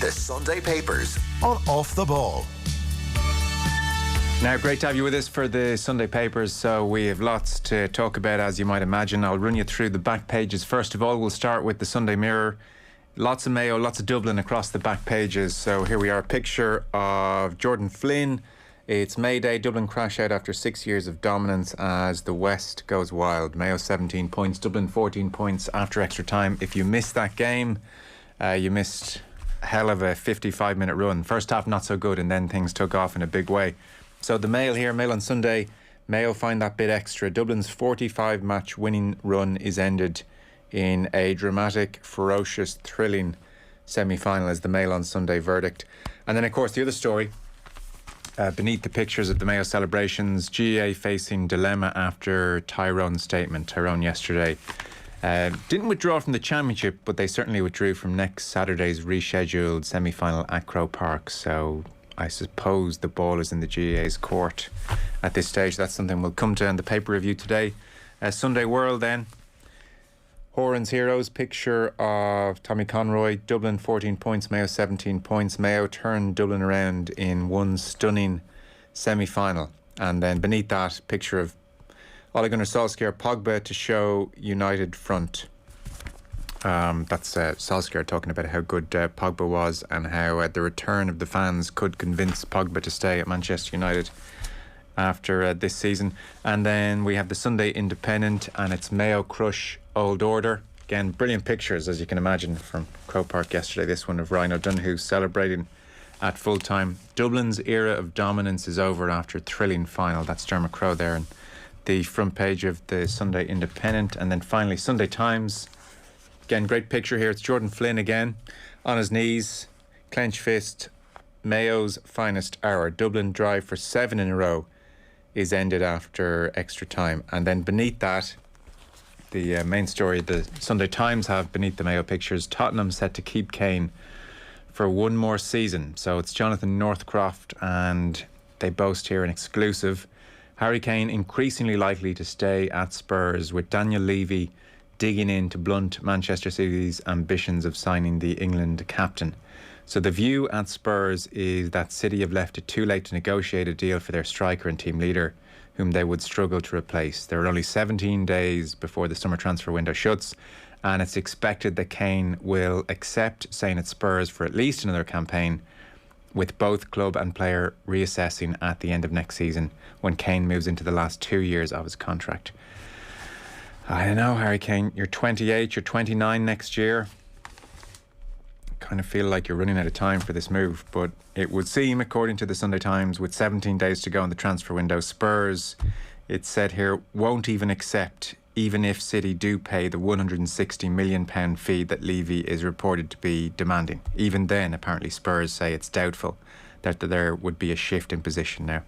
The Sunday Papers on Off the Ball. Now, great to have you with us for the Sunday Papers. So we have lots to talk about, as you might imagine. I'll run you through the back pages. First of all, we'll start with the Sunday Mirror. Lots of Mayo, lots of Dublin across the back pages. So here we are, a picture of Jordan Flynn. It's May Day. Dublin crash out after 6 years of dominance as the West goes wild. Mayo 17 points, Dublin 14 points after extra time. If you missed that game, you missed a hell of a 55-minute run. First half not so good, and then things took off in a big way. So the Mail here, Mail on Sunday, Mayo find that bit extra. Dublin's 45-match winning run is ended in a dramatic, ferocious, thrilling semi-final as the Mail on Sunday verdict. And then, of course, the other story, beneath the pictures of the Mayo celebrations, GAA facing dilemma after Tyrone's statement. Tyrone yesterday didn't withdraw from the championship, but they certainly withdrew from next Saturday's rescheduled semi-final at Croke Park. So I suppose the ball is in the GAA's court at this stage. That's something we'll come to in the paper review today. Sunday World then. Horan's Heroes, picture of Tommy Conroy. Dublin 14 points, Mayo 17 points. Mayo turned Dublin around in one stunning semi-final. And then beneath that, picture of Ole Gunnar Solskjaer, Pogba to show united front. That's Solskjaer talking about how good Pogba was and how the return of the fans could convince Pogba to stay at Manchester United after this season. And then we have the Sunday Independent, and it's Mayo crush Old Order. Again, brilliant pictures, as you can imagine, from Croke Park yesterday. This one of Ryan O'Donoghue celebrating at full time. Dublin's era of dominance is over after a thrilling final. That's Dermot Crowe there, and the front page of the Sunday Independent. And then finally Sunday Times. Again, great picture here. It's Jordan Flynn again, on his knees, clenched fist. Mayo's finest hour. Dublin drive for 7 in a row is ended after extra time. And then beneath that, the main story the Sunday Times have beneath the Mayo pictures, Tottenham set to keep Kane for one more season. So it's Jonathan Northcroft, and they boast here an exclusive. Harry Kane increasingly likely to stay at Spurs, with Daniel Levy digging in to blunt Manchester City's ambitions of signing the England captain. So the view at Spurs is that City have left it too late to negotiate a deal for their striker and team leader, whom they would struggle to replace. There are only 17 days before the summer transfer window shuts, and it's expected that Kane will accept staying at Spurs for at least another campaign, with both club and player reassessing at the end of next season when Kane moves into the last 2 years of his contract. I don't know, Harry Kane, you're 28, you're 29 next year. Kind of feel like you're running out of time for this move, but it would seem, according to the Sunday Times, with 17 days to go in the transfer window, Spurs, it's said here, won't even accept, even if City do pay the £160 million fee that Levy is reported to be demanding. Even then, apparently, Spurs say it's doubtful that there would be a shift in position now.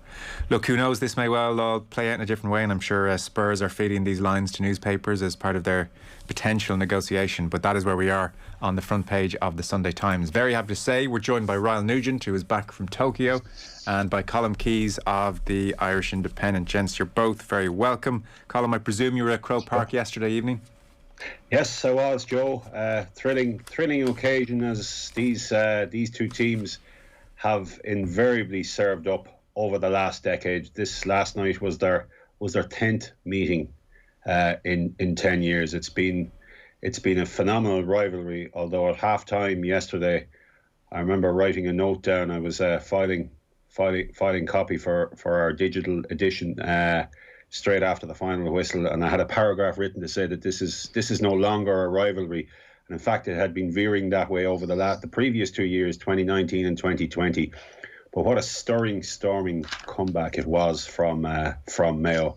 Look, who knows, this may well all play out in a different way, and I'm sure Spurs are feeding these lines to newspapers as part of their potential negotiation, but that is where we are on the front page of the Sunday Times. Very happy to say we're joined by Ryle Nugent, who is back from Tokyo, and by Colm Keys of the Irish Independent. Gents, you're both very welcome. Colm, I presume you were at Croke Park yesterday evening? Yes, I was, Joe. Thrilling occasion, as these two teams have invariably served up over the last decade. This last night was their 10th meeting in 10 years. It's been a phenomenal rivalry. Although at half time yesterday, I remember writing a note down. I was filing copy for our digital edition straight after the final whistle, and I had a paragraph written to say that this is no longer a rivalry. And in fact, it had been veering that way over the previous 2 years, 2019 and 2020. But what a storming comeback it was from Mayo.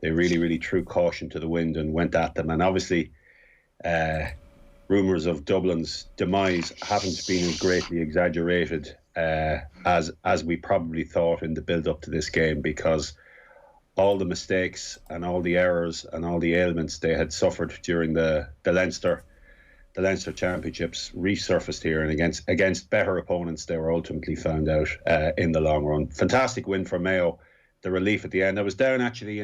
They really threw caution to the wind and went at them. And obviously, rumours of Dublin's demise haven't been as greatly exaggerated as we probably thought in the build-up to this game, because all the mistakes and all the errors and all the ailments they had suffered during the Leinster Championships resurfaced here, and against better opponents they were ultimately found out in the long run. Fantastic win for Mayo. The relief at the end. I was down actually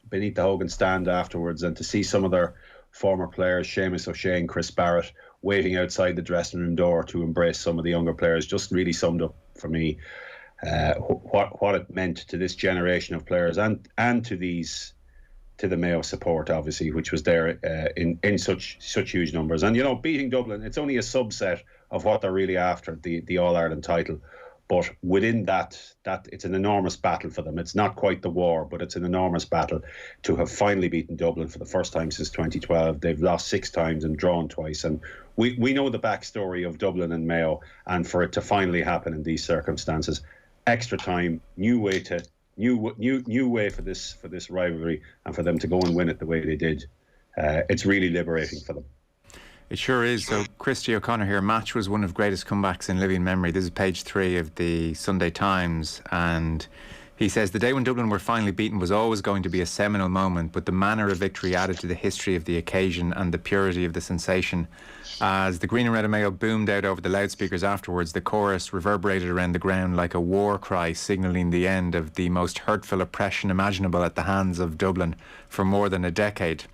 beneath the Hogan stand afterwards, and to see some of their former players, Seamus O'Shea, Chris Barrett, waiting outside the dressing room door to embrace some of the younger players, just really summed up for me what it meant to this generation of players and to the Mayo support, obviously, which was there in such huge numbers. And beating Dublin, it's only a subset of what they're really after, the All-Ireland title. But within that it's an enormous battle for them. It's not quite the war, but it's an enormous battle to have finally beaten Dublin for the first time since 2012. They've lost 6 times and drawn twice. And we know the backstory of Dublin and Mayo, and for it to finally happen in these circumstances, extra time, new way for this rivalry, and for them to go and win it the way they did, it's really liberating for them. It sure is. So Christy O'Connor here, match was one of greatest comebacks in living memory. This is page 3 of the Sunday Times, and he says the day when Dublin were finally beaten was always going to be a seminal moment, but the manner of victory added to the history of the occasion and the purity of the sensation. As the green and red of Mayo boomed out over the loudspeakers afterwards, the chorus reverberated around the ground like a war cry, signalling the end of the most hurtful oppression imaginable at the hands of Dublin for more than a decade.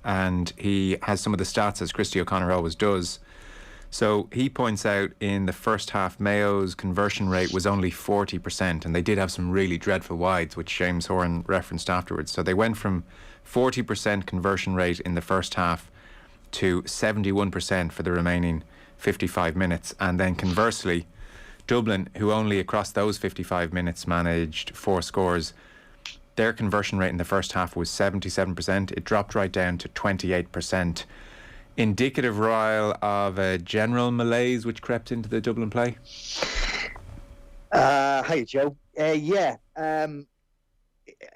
And he has some of the stats, as Christy O'Connor always does. So he points out in the first half, Mayo's conversion rate was only 40%, and they did have some really dreadful wides, which James Horan referenced afterwards. So they went from 40% conversion rate in the first half to 71% for the remaining 55 minutes. And then conversely, Dublin, who only across those 55 minutes managed 4 scores, their conversion rate in the first half was 77%. It dropped right down to 28%. Indicative, Ryle, of a general malaise which crept into the Dublin play? Hi, Joe.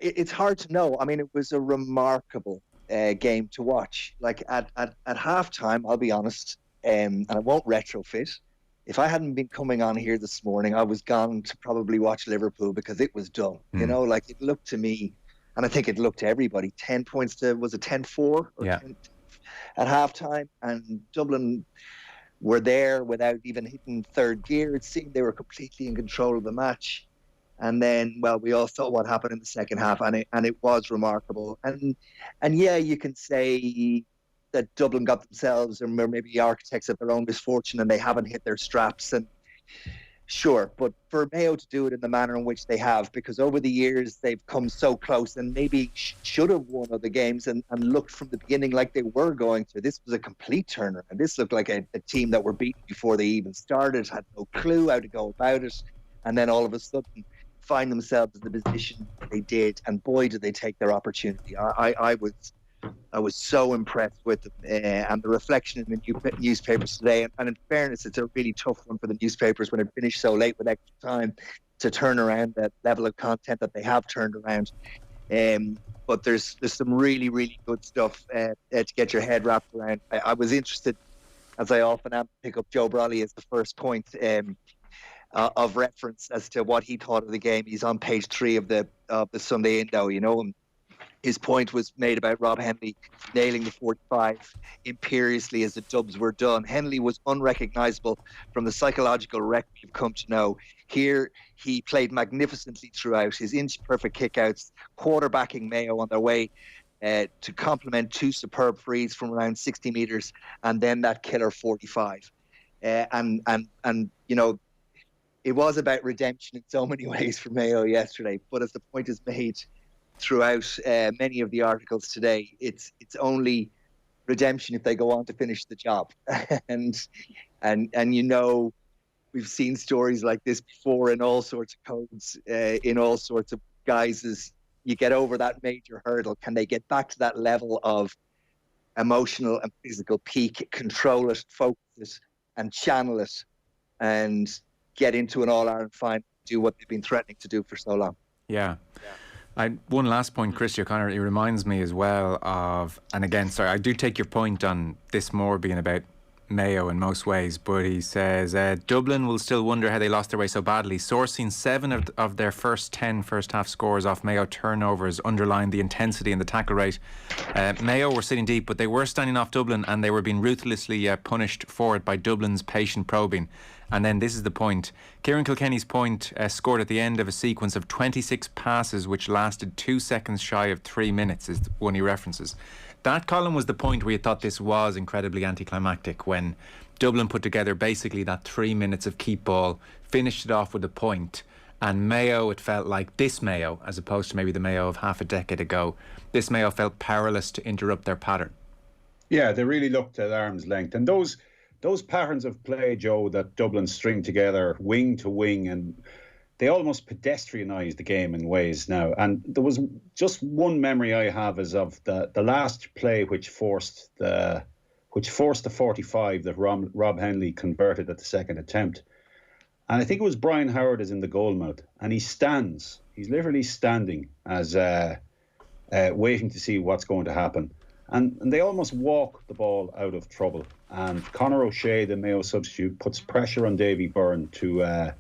It's hard to know. I mean, it was a remarkable game to watch. Like at halftime, I'll be honest, and I won't retrofit. If I hadn't been coming on here this morning, I was gone to probably watch Liverpool because it was dull. You know, like it looked to me, and I think it looked to everybody, 10 points to, was it 10-4? Yeah. 10 at halftime, and Dublin were there without even hitting third gear. It seemed they were completely in control of the match. And then, well, we all saw what happened in the second half, and it was remarkable. And yeah, you can say that Dublin got themselves, or maybe the architects of their own misfortune, and they haven't hit their straps. And sure, but for Mayo to do it in the manner in which they have, because over the years they've come so close and maybe should have won other games and looked from the beginning like they were going to. This was a complete turner, and this looked like a team that were beaten before they even started, had no clue how to go about it, and then all of a sudden find themselves in the position they did, and boy did they take their opportunity. I was so impressed with them, and the reflection in the newspapers today. And in fairness, it's a really tough one for the newspapers when it finished so late with extra time to turn around that level of content that they have turned around. But there's some really, really good stuff to get your head wrapped around. I was interested, as I often am, to pick up Joe Brolly as the first point of reference as to what he thought of the game. He's on page 3 of the Sunday Indo, you know. And his point was made about Rob Henley nailing the 45 imperiously as the dubs were done. Henley was unrecognisable from the psychological wreck we've come to know. Here, he played magnificently throughout. His inch-perfect kickouts, quarterbacking Mayo on their way to complement 2 superb frees from around 60 metres, and then that killer 45. And you know, it was about redemption in so many ways for Mayo yesterday. But as the point is made throughout many of the articles today, it's only redemption if they go on to finish the job. and you know, we've seen stories like this before in all sorts of codes, in all sorts of guises. You get over that major hurdle. Can they get back to that level of emotional and physical peak, control it, focus it, and channel it, and get into an All-Ireland final, do what they've been threatening to do for so long? Yeah. One last point, Christy O'Connor, it reminds me as well of, and again, sorry, I do take your point on this more being about Mayo in most ways, but he says Dublin will still wonder how they lost their way so badly. Sourcing 7 of their first 10 first half scores off Mayo turnovers underlined the intensity and the tackle rate. Mayo were sitting deep, but they were standing off Dublin, and they were being ruthlessly punished for it by Dublin's patient probing. And then this is the point. Kieran Kilkenny's point scored at the end of a sequence of 26 passes which lasted 2 seconds shy of 3 minutes is the one he references. That, Colm, was the point where you thought this was incredibly anticlimactic, when Dublin put together basically that 3 minutes of keep ball, finished it off with a point, and Mayo, it felt like this Mayo, as opposed to maybe the Mayo of half a decade ago, this Mayo felt powerless to interrupt their pattern. Yeah, they really looked at arm's length. And those patterns of play, Joe, that Dublin string together, wing to wing, and they almost pedestrianised the game in ways now. And there was just one memory I have is of the last play which forced the 45 that Rob Henley converted at the second attempt. And I think it was Brian Howard is in the goal mouth, and he stands. He's literally standing as waiting to see what's going to happen. And they almost walk the ball out of trouble. And Conor O'Shea, the Mayo substitute, puts pressure on Davy Byrne to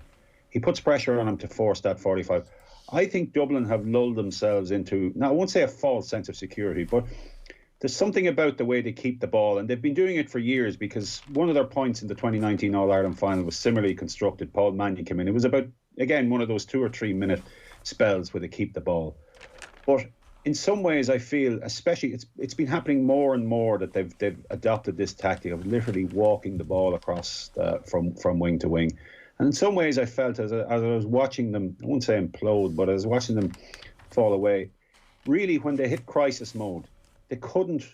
force that 45. I think Dublin have lulled themselves into, now I won't say a false sense of security, but there's something about the way they keep the ball, and they've been doing it for years, because one of their points in the 2019 All-Ireland final was similarly constructed. Paul Mannion came in. It was about, again, one of those 2 or 3 minute spells where they keep the ball. But in some ways, I feel, especially, it's been happening more and more that they've adopted this tactic of literally walking the ball across from wing to wing. And in some ways, I felt as I was watching them, I won't say implode, but I was watching them fall away. Really, when they hit crisis mode, they couldn't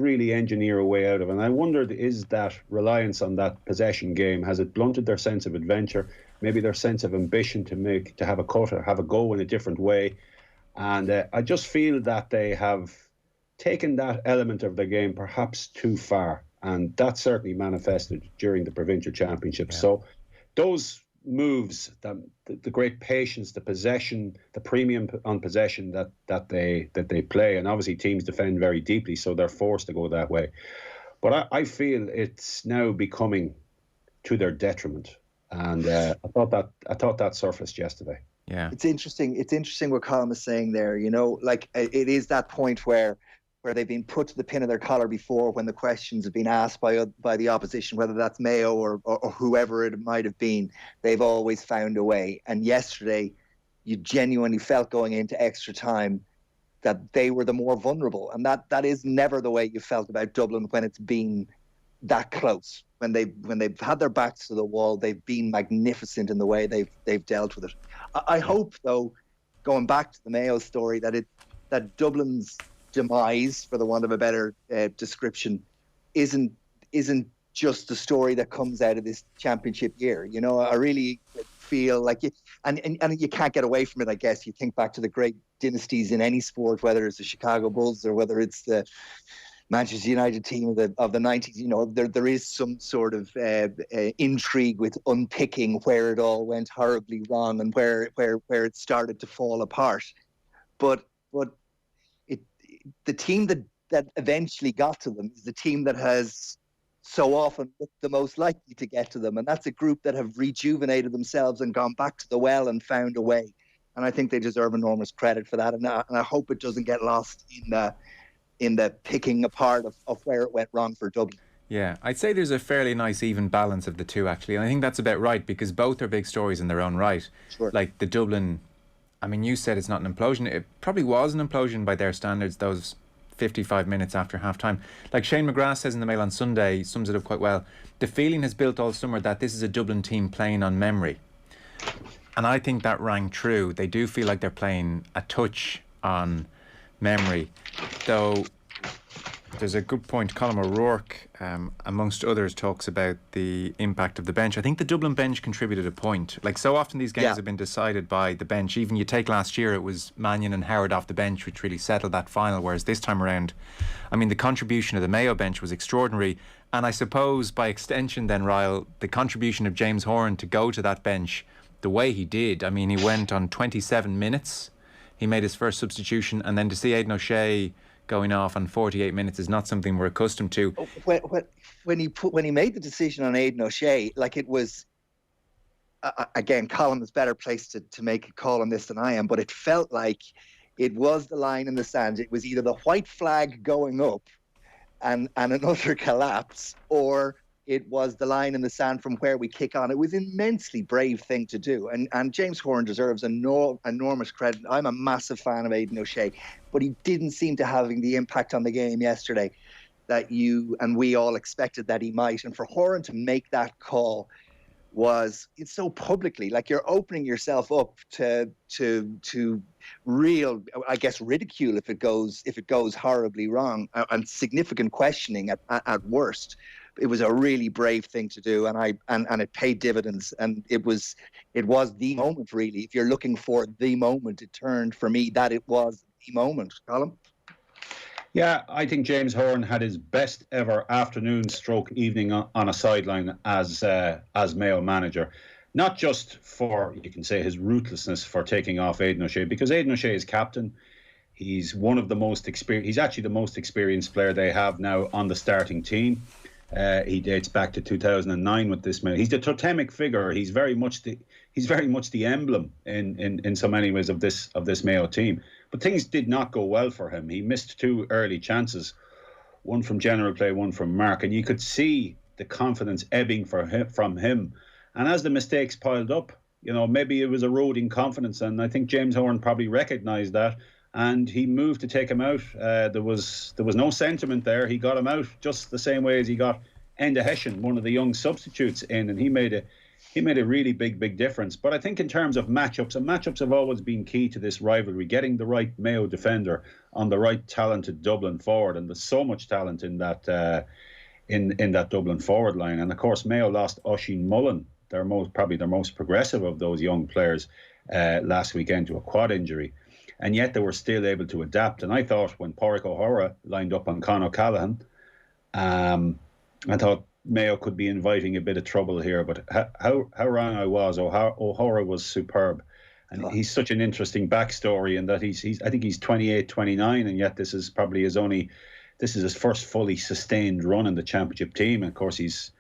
really engineer a way out of it. And I wondered, is that reliance on that possession game, has it blunted their sense of adventure, maybe their sense of ambition to have a cut or have a go in a different way? And I just feel that they have taken that element of their game perhaps too far, and that certainly manifested during the provincial championship. Yeah. So those moves, the great patience, the possession, the premium on possession that they play, and obviously teams defend very deeply, so they're forced to go that way. But I feel it's now becoming to their detriment, and I thought that surfaced yesterday. Yeah, it's interesting. It's interesting what Colm is saying there. You know, like it is that point where they've been put to the pin of their collar before, when the questions have been asked by the opposition, whether that's Mayo or whoever it might have been. They've always found a way. And yesterday, you genuinely felt going into extra time that they were the more vulnerable, and that is never the way you felt about Dublin when it's been that close. When they've had their backs to the wall, they've been magnificent in the way they've dealt with it. I hope, though, going back to the Mayo story, that Dublin's demise, for the want of a better description, isn't just the story that comes out of this championship year. You know, I really feel like and you can't get away from it. I guess you think back to the great dynasties in any sport, whether it's the Chicago Bulls or whether it's the Manchester United team of the 90s. You know, there is some sort of intrigue with unpicking where it all went horribly wrong and where it started to fall apart. But the team that eventually got to them is the team that has so often looked the most likely to get to them, and that's a group that have rejuvenated themselves and gone back to the well and found a way. And I think they deserve enormous credit for that. And I hope it doesn't get lost in the picking apart of where it went wrong for Dublin. Yeah, I'd say there's a fairly nice even balance of the two, actually. And I think that's about right, because both are big stories in their own right. Sure. Like the Dublin, I mean, you said it's not an implosion. It probably was an implosion by their standards, those 55 minutes after half-time. Like Shane McGrath says in the Mail on Sunday, sums it up quite well. The feeling has built all summer that this is a Dublin team playing on memory. And I think that rang true. They do feel like they're playing a touch on memory. Though there's a good point. Colm O'Rourke, amongst others, talks about the impact of the bench. I think the Dublin bench contributed a point. Like, so often these games have been decided by the bench. Even you take last year, it was Mannion and Howard off the bench which really settled that final, whereas this time around, I mean, the contribution of the Mayo bench was extraordinary. And I suppose by extension then, Ryle, the contribution of James Horan to go to that bench the way he did. I mean, he went on 27 minutes. He made his first substitution, and then to see Aidan O'Shea going off on 48 minutes is not something we're accustomed to. When he made the decision on Aidan O'Shea, like, it was again, Colm is better placed to make a call on this than I am, but it felt like it was the line in the sand. It was either the white flag going up and another collapse, or it was the line in the sand from where we kick on. It was an immensely brave thing to do. And James Horan deserves enormous credit. I'm a massive fan of Aidan O'Shea, but he didn't seem to having the impact on the game yesterday that you and we all expected that he might. And for Horan to make that call it's so publicly, like you're opening yourself up to real, I guess, ridicule if it goes horribly wrong, and significant questioning at worst. It was a really brave thing to do, and it paid dividends. And it was the moment, really. If you're looking for the moment, it turned for me that it was the moment. Colm? Yeah, I think James Horan had his best ever afternoon stroke evening on a sideline as Mayo manager. Not just for, you can say, his ruthlessness for taking off Aidan O'Shea, because Aidan O'Shea is captain. He's one of the most experienced. He's actually the most experienced player they have now on the starting team. He dates back to 2009 with this Mayo. He's the totemic figure. He's very much the emblem in so many ways of this Mayo team. But things did not go well for him. He missed 2 early chances, one from general play, one from mark, and you could see the confidence ebbing from him. And as the mistakes piled up, maybe it was eroding confidence, and I think James Horan probably recognised that, and he moved to take him out. There was no sentiment there. He got him out just the same way as he got Enda Hession, one of the young substitutes, in, and he made a really big difference. But I think in terms of matchups, and matchups have always been key to this rivalry, getting the right Mayo defender on the right talented Dublin forward, and there's so much talent in that in that Dublin forward line. And of course, Mayo lost Oisín Mullen, probably their most progressive of those young players, last weekend to a quad injury, and yet they were still able to adapt. And I thought when Pádraig O'Hara lined up on Con O'Callaghan, I thought Mayo could be inviting a bit of trouble here, but how wrong I was. O'Hara was superb, and he's such an interesting backstory in that I think he's 28, 29, and yet this is his first fully sustained run in the championship team. And of course he's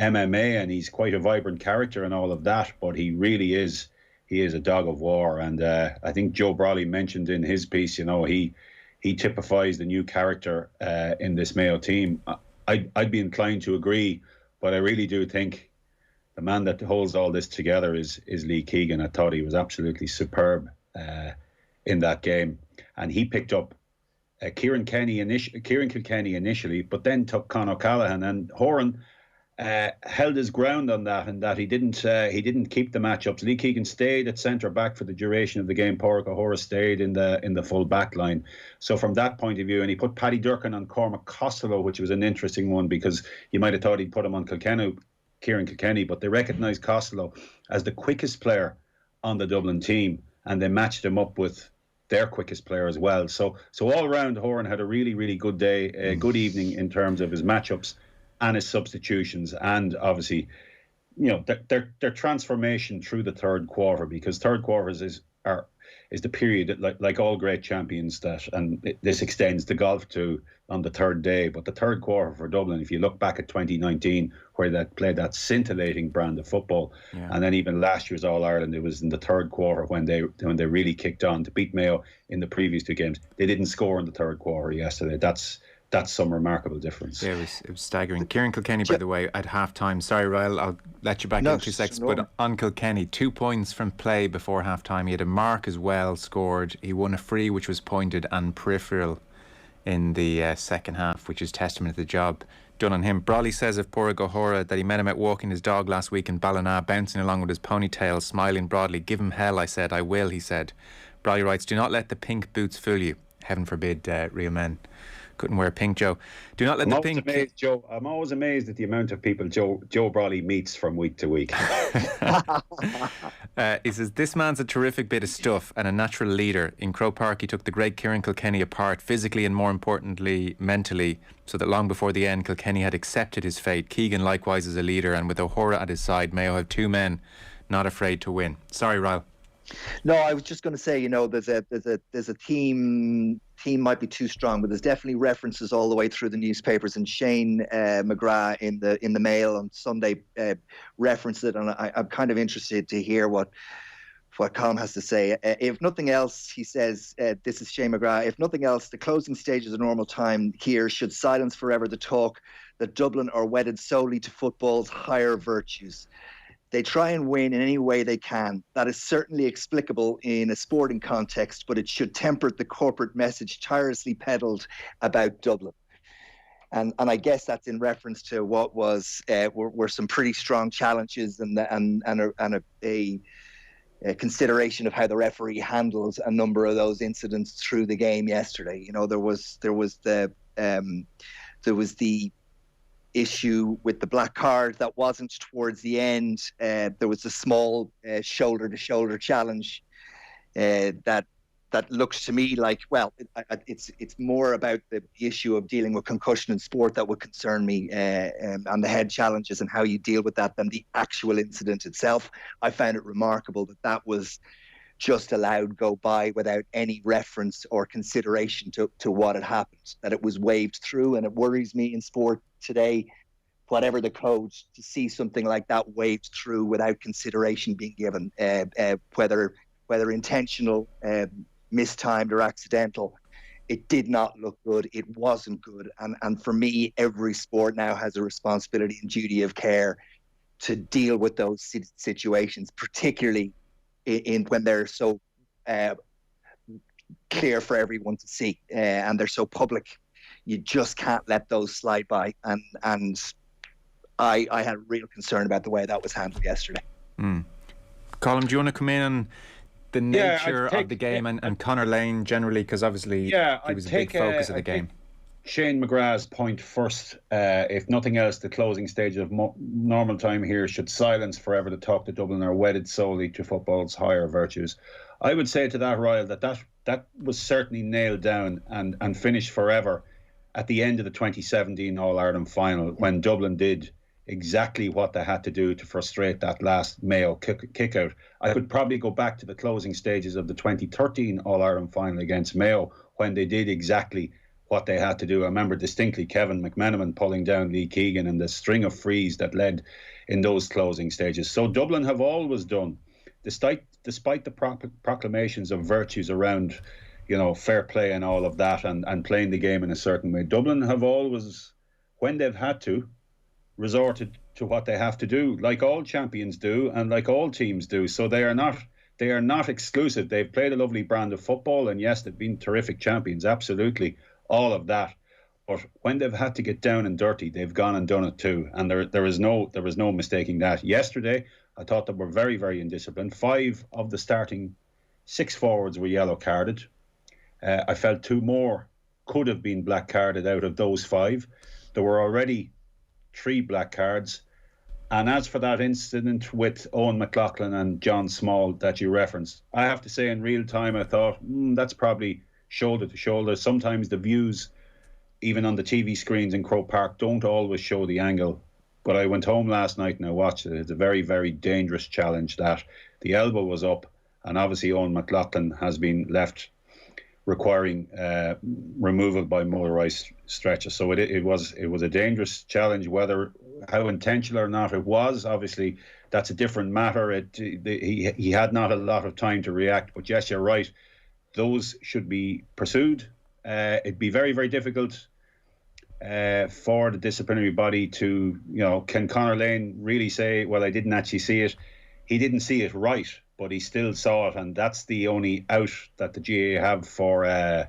MMA and he's quite a vibrant character and all of that, but he really is a dog of war. And I think Joe Brawley mentioned in his piece, he typifies the new character in this Mayo team. I'd be inclined to agree, but I really do think the man that holds all this together is Lee Keegan. I thought he was absolutely superb in that game, and he picked up Kieran Kilkenny initially, but then took Con O'Callaghan, and Horan held his ground on that, and that he didn't keep the matchups. Lee Keegan stayed at centre back for the duration of the game. Pádraig O'Hara stayed in the full back line. So from that point of view, and he put Paddy Durcan on Cormac Costello, which was an interesting one, because you might have thought he'd put him on Kieran Kilkenny, but they recognised Costello as the quickest player on the Dublin team, and they matched him up with their quickest player as well. So all around, Horan had a really, really good day, a good evening in terms of his matchups and his substitutions, and obviously, their transformation through the third quarter, because third quarters is the period that, like all great champions, and this extends the golf to on the third day. But the third quarter for Dublin, if you look back at 2019, where they played that scintillating brand of football, and then even last year's All Ireland, it was in the third quarter when they really kicked on to beat Mayo in the previous 2 games. They didn't score in the third quarter yesterday. That's some remarkable difference. Yeah, it was staggering. Kieran Kilkenny, by the way, at half-time. Sorry, Ryle, I'll let you back in 2 seconds. But on Kilkenny, 2 points from play before half-time. He had a mark as well scored. He won a free, which was pointed and peripheral in the second half, which is testament to the job done on him. Brawley says of Pádraig O'Hara that he met him out walking his dog last week in Ballina, bouncing along with his ponytail, smiling broadly. Give him hell, I said. I will, he said. Brawley writes, do not let the pink boots fool you. Heaven forbid real men couldn't wear pink, Joe. Do not let the pink... Amazed, Joe. I'm always amazed at the amount of people Joe Brawley meets from week to week. He says, this man's a terrific bit of stuff and a natural leader. In Croke Park, he took the great Kieran Kilkenny apart, physically and more importantly, mentally, so that long before the end, Kilkenny had accepted his fate. Keegan likewise is a leader, and with O'Hara at his side, Mayo have 2 men not afraid to win. Sorry, Ryle. No, I was just going to say, there's a team might be too strong, but there's definitely references all the way through the newspapers, and Shane McGrath in the Mail on Sunday referenced it, and I'm kind of interested to hear what Colm has to say. If nothing else, he says, this is Shane McGrath, if nothing else, the closing stage is a normal time here should silence forever the talk that Dublin are wedded solely to football's higher virtues. They try and win in any way they can. That is certainly explicable in a sporting context, but it should temper the corporate message tirelessly peddled about Dublin. And I guess that's in reference to what were some pretty strong challenges and a consideration of how the referee handled a number of those incidents through the game yesterday. You know, there was the issue with the black card that wasn't towards the end. There was a small shoulder-to-shoulder challenge that looks to me like, well, it's more about the issue of dealing with concussion in sport that would concern me, and the head challenges and how you deal with that than the actual incident itself. I found it remarkable that was just allowed go by without any reference or consideration to what had happened, that it was waved through. And it worries me in sport today, whatever the code, to see something like that waved through without consideration being given, whether intentional, mistimed or accidental. It did not look good. It wasn't good. And for me, every sport now has a responsibility and duty of care to deal with those situations, particularly in when they're so clear for everyone to see, and they're so public. You just can't let those slide by. And I had a real concern about the way that was handled yesterday. Colm, do you want to come in on the nature of the game and Conor Lane generally, because obviously he was a big focus of the game? Shane McGrath's point first. If nothing else, the closing stage of normal time here should silence forever the talk that Dublin are wedded solely to football's higher virtues. I would say to that, Ryle, that was certainly nailed down and finished forever at the end of the 2017 All-Ireland final, when Dublin did exactly what they had to do to frustrate that last Mayo kick out. I could probably go back to the closing stages of the 2013 All-Ireland final against Mayo, when they did exactly what they had to do. I remember distinctly Kevin McMenamin pulling down Lee Keegan and the string of frees that led in those closing stages. So Dublin have always done, despite the proclamations of virtues around, you know, fair play and all of that, and playing the game in a certain way, Dublin have always, when they've had to, resorted to what they have to do, like all champions do and like all teams do. So they are not exclusive. They've played a lovely brand of football, and yes, they've been terrific champions, absolutely, all of that. But when they've had to get down and dirty, they've gone and done it too, and there was no mistaking that. Yesterday, I thought they were very, very indisciplined. 5 of the starting 6 forwards were yellow carded. I felt 2 more could have been black carded out of those 5. There were already 3 black cards. And as for that incident with Owen McLaughlin and John Small that you referenced, I have to say in real time I thought that's probably shoulder to shoulder. Sometimes the views, even on the TV screens in Croke Park, don't always show the angle. But I went home last night and I watched it. It's a very, very dangerous challenge. That the elbow was up, and obviously Owen McLaughlin has been left requiring removal by motorised stretcher. So it was a dangerous challenge. Whether how intentional or not it was, obviously that's a different matter. He had not a lot of time to react. But yes, you're right. Those should be pursued. It'd be very, very difficult for the disciplinary body to, can Conor Lane really say, well, I didn't actually see it? He didn't see it right, but he still saw it, and that's the only out that the GAA have for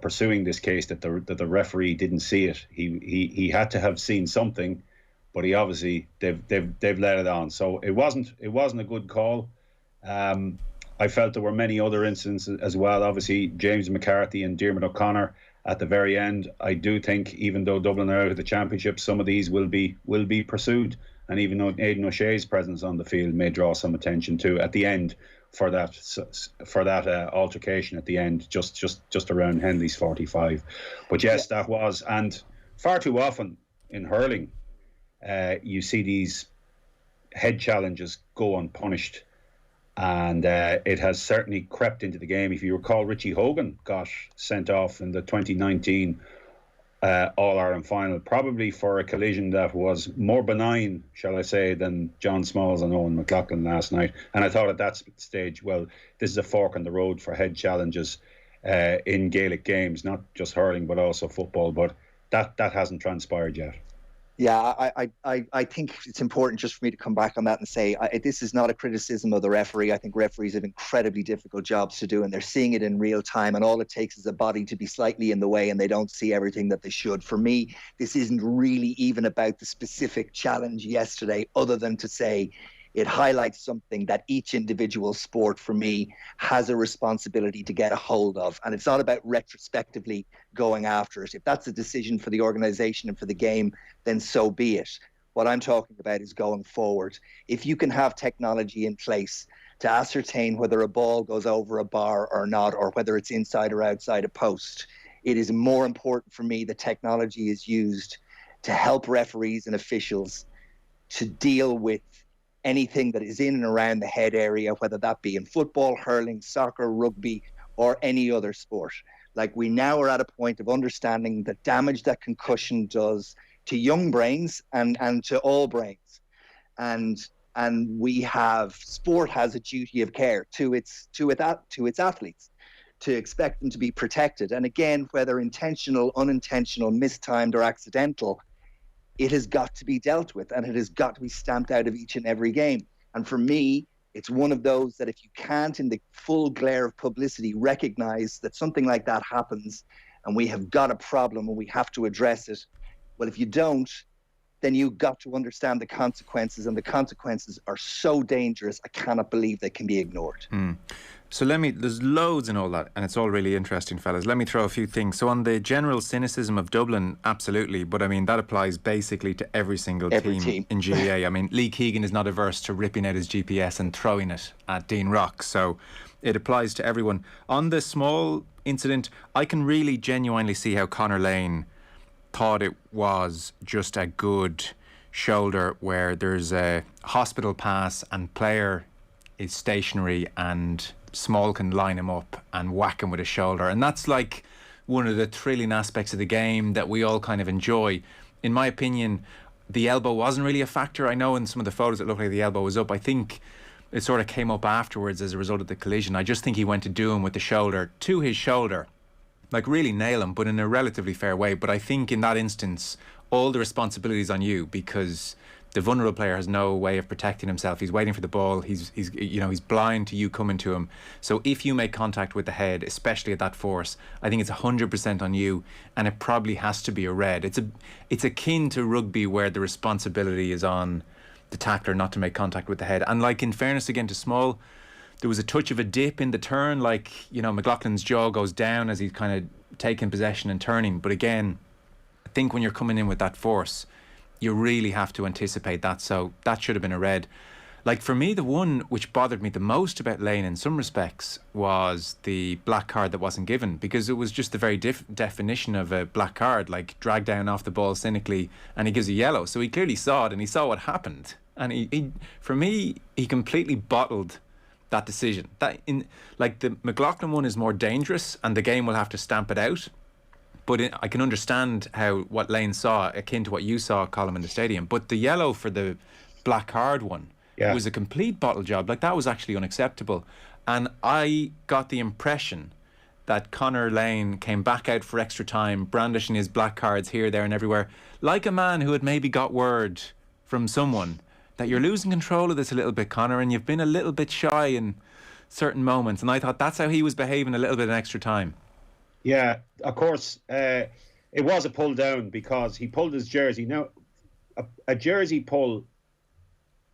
pursuing this case, that the referee didn't see it. He had to have seen something, but he obviously they've let it on. So it wasn't a good call. I felt there were many other incidents as well. Obviously, James McCarthy and Diarmuid O'Connor at the very end. I do think, even though Dublin are out of the championship, some of these will be pursued. And even though Aidan O'Shea's presence on the field may draw some attention too at the end for that altercation at the end, just around Henley's 45. But yes, that was, and far too often in hurling, you see these head challenges go unpunished. And it has certainly crept into the game. If you recall, Richie Hogan got sent off in the 2019 All-Ireland final, probably for a collision that was more benign, shall I say, than John Smalls and Owen McLaughlin last night. And I thought at that stage, well, this is a fork in the road for head challenges in Gaelic games, not just hurling, but also football. But that hasn't transpired yet. Yeah, I think it's important just for me to come back on that and say this is not a criticism of the referee. I think referees have incredibly difficult jobs to do, and they're seeing it in real time, and all it takes is a body to be slightly in the way and they don't see everything that they should. For me, this isn't really even about the specific challenge yesterday, other than to say it highlights something that each individual sport, for me, has a responsibility to get a hold of. And it's not about retrospectively going after it. If that's a decision for the organisation and for the game, then so be it. What I'm talking about is going forward. If you can have technology in place to ascertain whether a ball goes over a bar or not, or whether it's inside or outside a post, it is more important for me that technology is used to help referees and officials to deal with anything that is in and around the head area, whether that be in football, hurling, soccer, rugby, or any other sport. Like, we now are at a point of understanding the damage that concussion does to young brains and to all brains. And we have, sport has a duty of care to its athletes, to expect them to be protected. And again, whether intentional, unintentional, mistimed, or accidental, it has got to be dealt with, and it has got to be stamped out of each and every game. And for me, it's one of those that if you can't, in the full glare of publicity, recognize that something like that happens and we have got a problem and we have to address it, well, if you don't, then you've got to understand the consequences, and the consequences are so dangerous, I cannot believe they can be ignored. So there's loads in all that, and it's all really interesting, fellas. Let me throw a few things. So on the general cynicism of Dublin, absolutely, but I mean, that applies basically to every single team in GAA. I mean, Lee Keegan is not averse to ripping out his GPS and throwing it at Dean Rock, so it applies to everyone. On the small incident, I can really genuinely see how Conor Lane thought it was just a good shoulder where there's a hospital pass and player is stationary and Small can line him up and whack him with his shoulder, and that's like one of the thrilling aspects of the game that we all kind of enjoy. In my opinion, the elbow wasn't really a factor. I know in some of the photos it looked like the elbow was up. I think it sort of came up afterwards as a result of the collision. I just think he went to do him with the shoulder to his shoulder, like really nail him, but in a relatively fair way. But I think in that instance, all the responsibility is on you, because the vulnerable player has no way of protecting himself. He's waiting for the ball. He's blind to you coming to him. So if you make contact with the head, especially at that force, I think it's 100% on you, and it probably has to be a red. It's akin to rugby, where the responsibility is on the tackler not to make contact with the head. And like, in fairness again to Small, there was a touch of a dip in the turn, like, McLaughlin's jaw goes down as he's kind of taking possession and turning. But again, I think when you're coming in with that force, you really have to anticipate that. So that should have been a red. Like, for me, the one which bothered me the most about Lane in some respects was the black card that wasn't given, because it was just the very definition of a black card, like drag down off the ball cynically, and he gives a yellow. So he clearly saw it and he saw what happened. And he for me, he completely bottled that decision. The McLaughlin one is more dangerous and the game will have to stamp it out. But I can understand what Lane saw, akin to what you saw, Colm, in the stadium. But the yellow for the black card one was a complete bottle job. Like, that was actually unacceptable. And I got the impression that Conor Lane came back out for extra time, brandishing his black cards here, there and everywhere, like a man who had maybe got word from someone that you're losing control of this a little bit, Conor, and you've been a little bit shy in certain moments. And I thought that's how he was behaving a little bit in extra time. Yeah, of course, it was a pull down because he pulled his jersey. Now, a jersey pull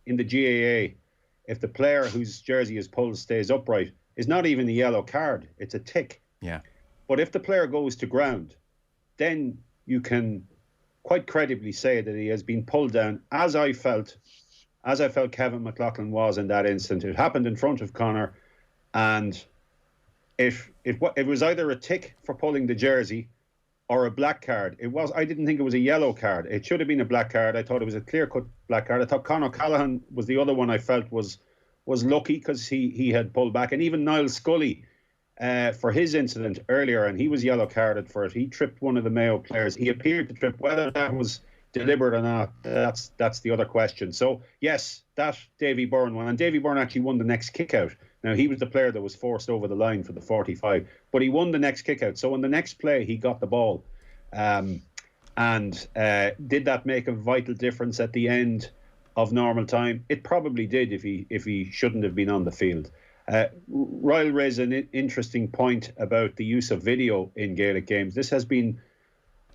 in the GAA, if the player whose jersey is pulled stays upright, is not even a yellow card. It's a tick. Yeah. But if the player goes to ground, then you can quite credibly say that he has been pulled down, as I felt Kevin McLaughlin was in that instant. It happened in front of Conor, and it was either a tick for pulling the jersey or a black card. I didn't think it was a yellow card. It should have been a black card. I thought it was a clear-cut black card. I thought Conor Callaghan was the other one I felt was lucky because he had pulled back. And even Niall Scully, for his incident earlier, and he was yellow carded for it. He tripped one of the Mayo players. He appeared to trip. Whether that was deliberate or not, that's the other question. So, yes, that Davy Byrne one. And Davy Byrne actually won the next kick-out. Now, he was the player that was forced over the line for the 45, but he won the next kick-out. So, in the next play, he got the ball. And And did that make a vital difference at the end of normal time? It probably did if he shouldn't have been on the field. Ryle raised an interesting point about the use of video in Gaelic games. This has been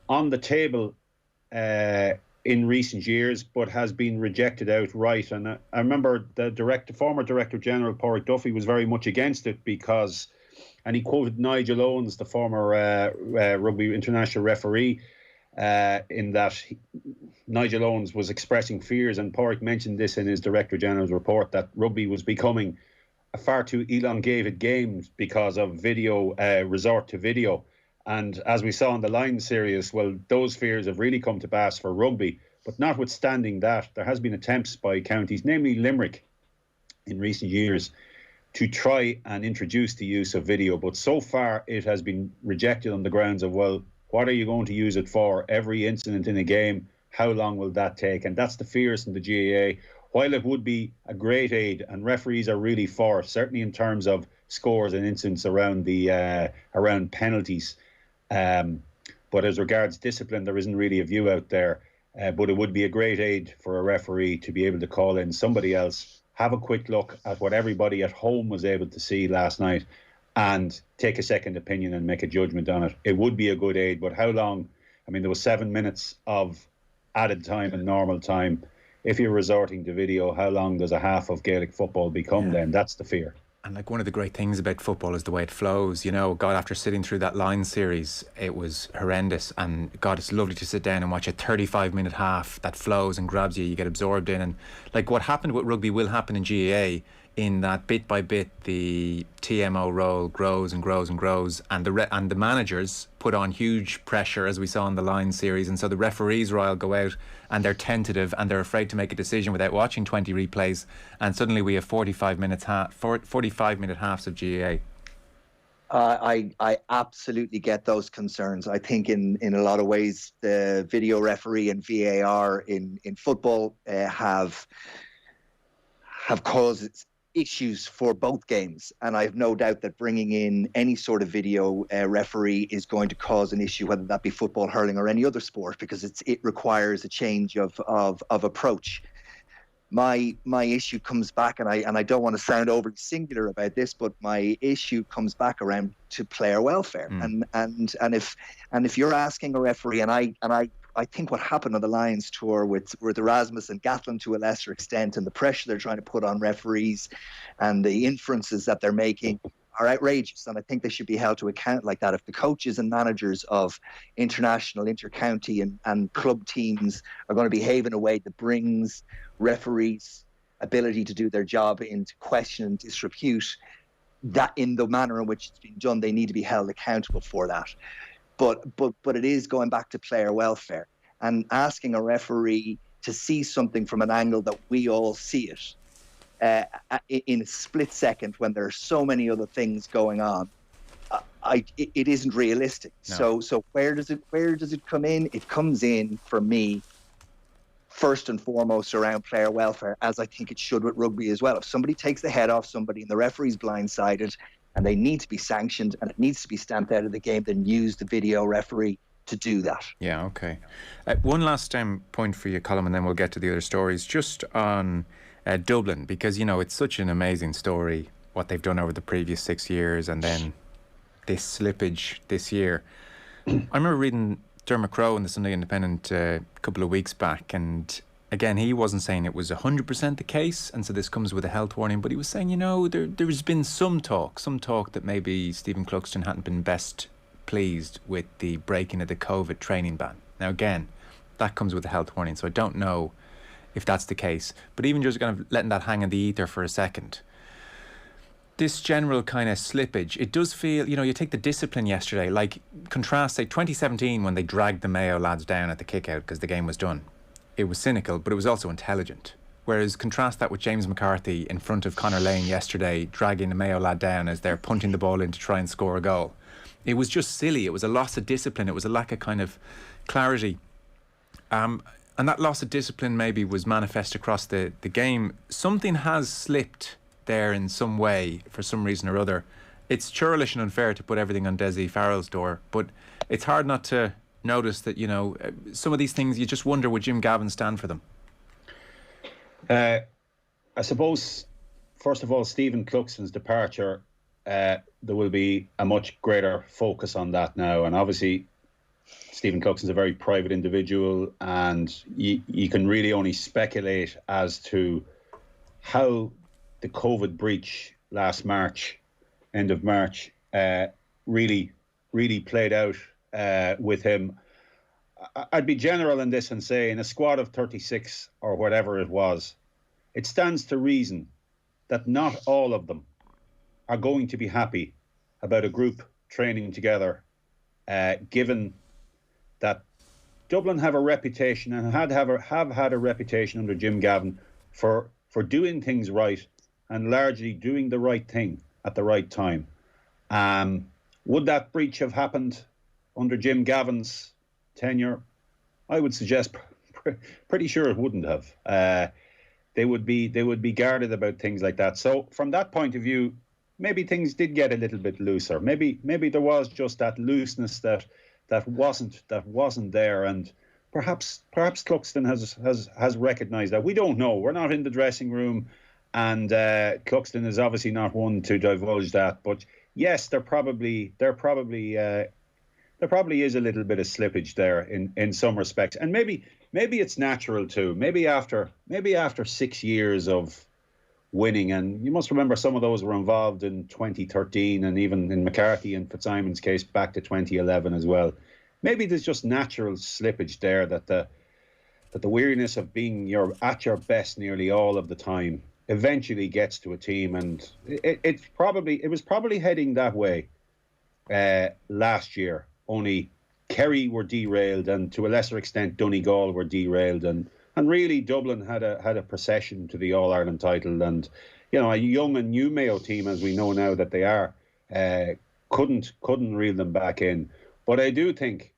on the table in recent years, but has been rejected outright. And I remember the former Director General, Pádraig Duffy, was very much against it because, and he quoted Nigel Owens, the former rugby international referee, in that Nigel Owens was expressing fears, and Pádraig mentioned this in his Director General's report, that rugby was becoming a far too elongated game because of video, resort to video. And as we saw in the Lions series, well, those fears have really come to pass for rugby. But notwithstanding that, there has been attempts by counties, namely Limerick, in recent years, to try and introduce the use of video. But so far, it has been rejected on the grounds of, well, what are you going to use it for? Every incident in a game, how long will that take? And that's the fears from the GAA. While it would be a great aid, and referees are really for, certainly in terms of scores and incidents around around penalties. But as regards discipline, there isn't really a view out there. But it would be a great aid for a referee to be able to call in somebody else, have a quick look at what everybody at home was able to see last night, and take a second opinion and make a judgment on it. It would be a good aid, but how long? I mean, there was 7 minutes of added time and normal time. If you're resorting to video, how long does a half of Gaelic football become then? That's the fear. And like, one of the great things about football is the way it flows. You know, God, after sitting through that Lions series, it was horrendous. And God, it's lovely to sit down and watch a 35-minute half that flows and grabs you. You get absorbed in. And like, what happened with rugby will happen in GAA, in that bit by bit the TMO role grows and grows and grows, and the managers put on huge pressure, as we saw in the Lions series, and so the referees, Ryle, go out and they're tentative and they're afraid to make a decision without watching 20 replays, and suddenly we have 45 minute halves of GAA. I absolutely get those concerns. I think in a lot of ways the video referee and VAR in football have caused issues for both games, and I have no doubt that bringing in any sort of video referee is going to cause an issue, whether that be football, hurling, or any other sport, because it requires a change of approach. My issue comes back, and I don't want to sound overly singular about this, but my issue comes back around to player welfare, and if you're asking a referee, and I think what happened on the Lions tour with Erasmus and Gatland to a lesser extent, and the pressure they're trying to put on referees and the inferences that they're making are outrageous. And I think they should be held to account like that. If the coaches and managers of international, inter-county and club teams are going to behave in a way that brings referees' ability to do their job into question and disrepute, that in the manner in which it's been done, they need to be held accountable for that. But it is going back to player welfare and asking a referee to see something from an angle that we all see it in a split second when there are so many other things going on. It isn't realistic. No. So where does it come in? It comes in for me first and foremost around player welfare, as I think it should with rugby as well. If somebody takes the head off somebody and the referee's blindsided, and they need to be sanctioned and it needs to be stamped out of the game, then use the video referee to do that. Yeah, okay. One last point for you, Colm, and then we'll get to the other stories. Just on Dublin, because, you know, it's such an amazing story, what they've done over the previous 6 years, and then this slippage this year. I remember reading Dermot Crowe in the Sunday Independent a couple of weeks back, and again, he wasn't saying it was 100% the case, and so this comes with a health warning, but he was saying, you know, there's been some talk that maybe Stephen Cluxton hadn't been best pleased with the breaking of the COVID training ban. Now, again, that comes with a health warning, so I don't know if that's the case. But even just kind of letting that hang in the ether for a second, this general kind of slippage, it does feel, you know, you take the discipline yesterday, like contrast, say, 2017 when they dragged the Mayo lads down at the kick-out because the game was done. It was cynical, but it was also intelligent. Whereas contrast that with James McCarthy in front of Conor Lane yesterday, dragging the Mayo lad down as they're punting the ball in to try and score a goal. It was just silly. It was a loss of discipline. It was a lack of kind of clarity. And that loss of discipline maybe was manifest across the game. Something has slipped there in some way for some reason or other. It's churlish and unfair to put everything on Desi Farrell's door, but it's hard not to noticed that, some of these things you just wonder, would Jim Gavin stand for them? I suppose, first of all, Stephen Cluxton's departure, there will be a much greater focus on that now. And obviously, Stephen Cluxton's a very private individual, and you can really only speculate as to how the COVID breach last March, end of March, really played out with him. I'd be general in this and say, in a squad of 36 or whatever it was, it stands to reason that not all of them are going to be happy about a group training together, given that Dublin have a reputation and have had a reputation under Jim Gavin for doing things right and largely doing the right thing at the right time. Would that breach have happened under Jim Gavin's tenure? I would suggest pretty sure it wouldn't have. They would be guarded about things like that. So from that point of view, maybe things did get a little bit looser. Maybe there was just that looseness that wasn't there, and perhaps Cluxton has recognised that. We don't know. We're not in the dressing room, and Cluxton is obviously not one to divulge that. But yes, there probably is a little bit of slippage there in some respects, and maybe it's natural too. Maybe after 6 years of winning, and you must remember some of those were involved in 2013, and even in McCarthy and Fitzsimon's case back to 2011 as well. Maybe there's just natural slippage there, that the weariness of being at your best nearly all of the time eventually gets to a team, and it was probably heading that way last year. Only Kerry were derailed, and to a lesser extent Donegal were derailed, and really Dublin had a procession to the All-Ireland title, and a young and new Mayo team, as we know now that they are, couldn't reel them back in. But I do think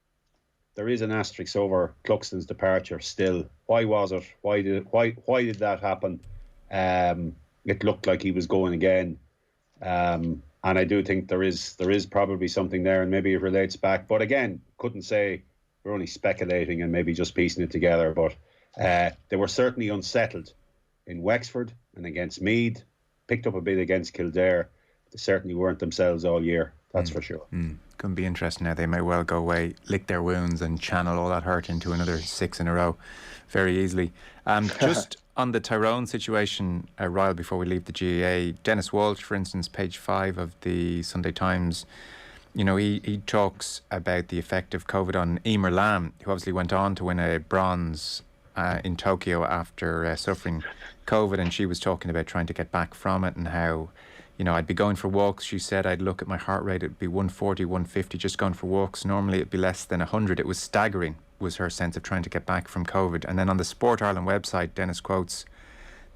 there is an asterisk over Cluxton's departure still. Why was it? Why did that happen? It looked like he was going again. And I do think there is probably something there, and maybe it relates back. But again, couldn't say. We're only speculating and maybe just piecing it together. But they were certainly unsettled in Wexford and against Meath. Picked up a bit against Kildare. They certainly weren't themselves all year. That's for sure. Couldn't be interesting now. They may well go away, lick their wounds, and channel all that hurt into another 6 in a row very easily. Just on the Tyrone situation, Ryle, before we leave the GAA, Dennis Walsh, for instance, page 5 of the Sunday Times, he talks about the effect of COVID on Emer Lamb, who obviously went on to win a bronze in Tokyo after suffering COVID, and she was talking about trying to get back from it, and how, I'd be going for walks. She said, I'd look at my heart rate, it'd be 140, 150, just going for walks. Normally it'd be less than 100. It was staggering, was her sense of trying to get back from COVID. And then on the Sport Ireland website, Dennis quotes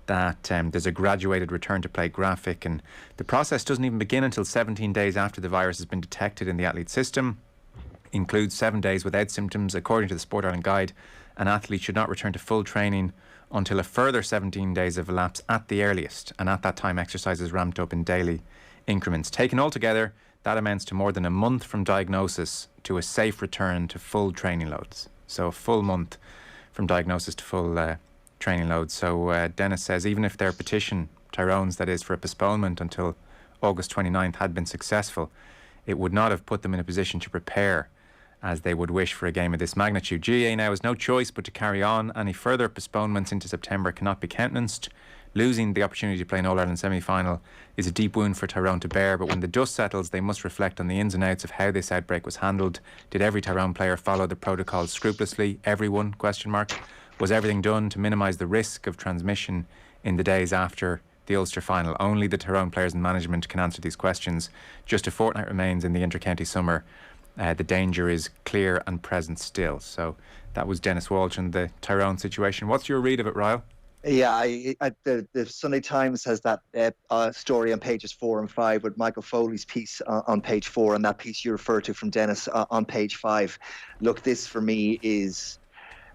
that there's a graduated return to play graphic, and the process doesn't even begin until 17 days after the virus has been detected in the athlete system. Includes 7 days without symptoms. According to the Sport Ireland guide, an athlete should not return to full training until a further 17 days have elapsed at the earliest, and at that time exercise is ramped up in daily increments. Taken altogether, that amounts to more than a month from diagnosis to a safe return to full training loads. So a full month from diagnosis to full training loads. So Dennis says even if their petition, Tyrone's that is, for a postponement until August 29th had been successful, it would not have put them in a position to prepare as they would wish for a game of this magnitude. GAA now has no choice but to carry on. Any further postponements into September cannot be countenanced. Losing the opportunity to play an All-Ireland semi-final is a deep wound for Tyrone to bear, but when the dust settles, they must reflect on the ins and outs of how this outbreak was handled. Did every Tyrone player follow the protocols scrupulously? Everyone? ? Was everything done to minimise the risk of transmission in the days after the Ulster final? Only the Tyrone players and management can answer these questions. Just a fortnight remains in the inter-county summer. The danger is clear and present still. So that was Dennis Walsh and the Tyrone situation. What's your read of it, Ryle? Yeah, the Sunday Times has that story on pages 4 and 5 with Michael Foley's piece on page 4, and that piece you refer to from Dennis on page 5. Look, this for me is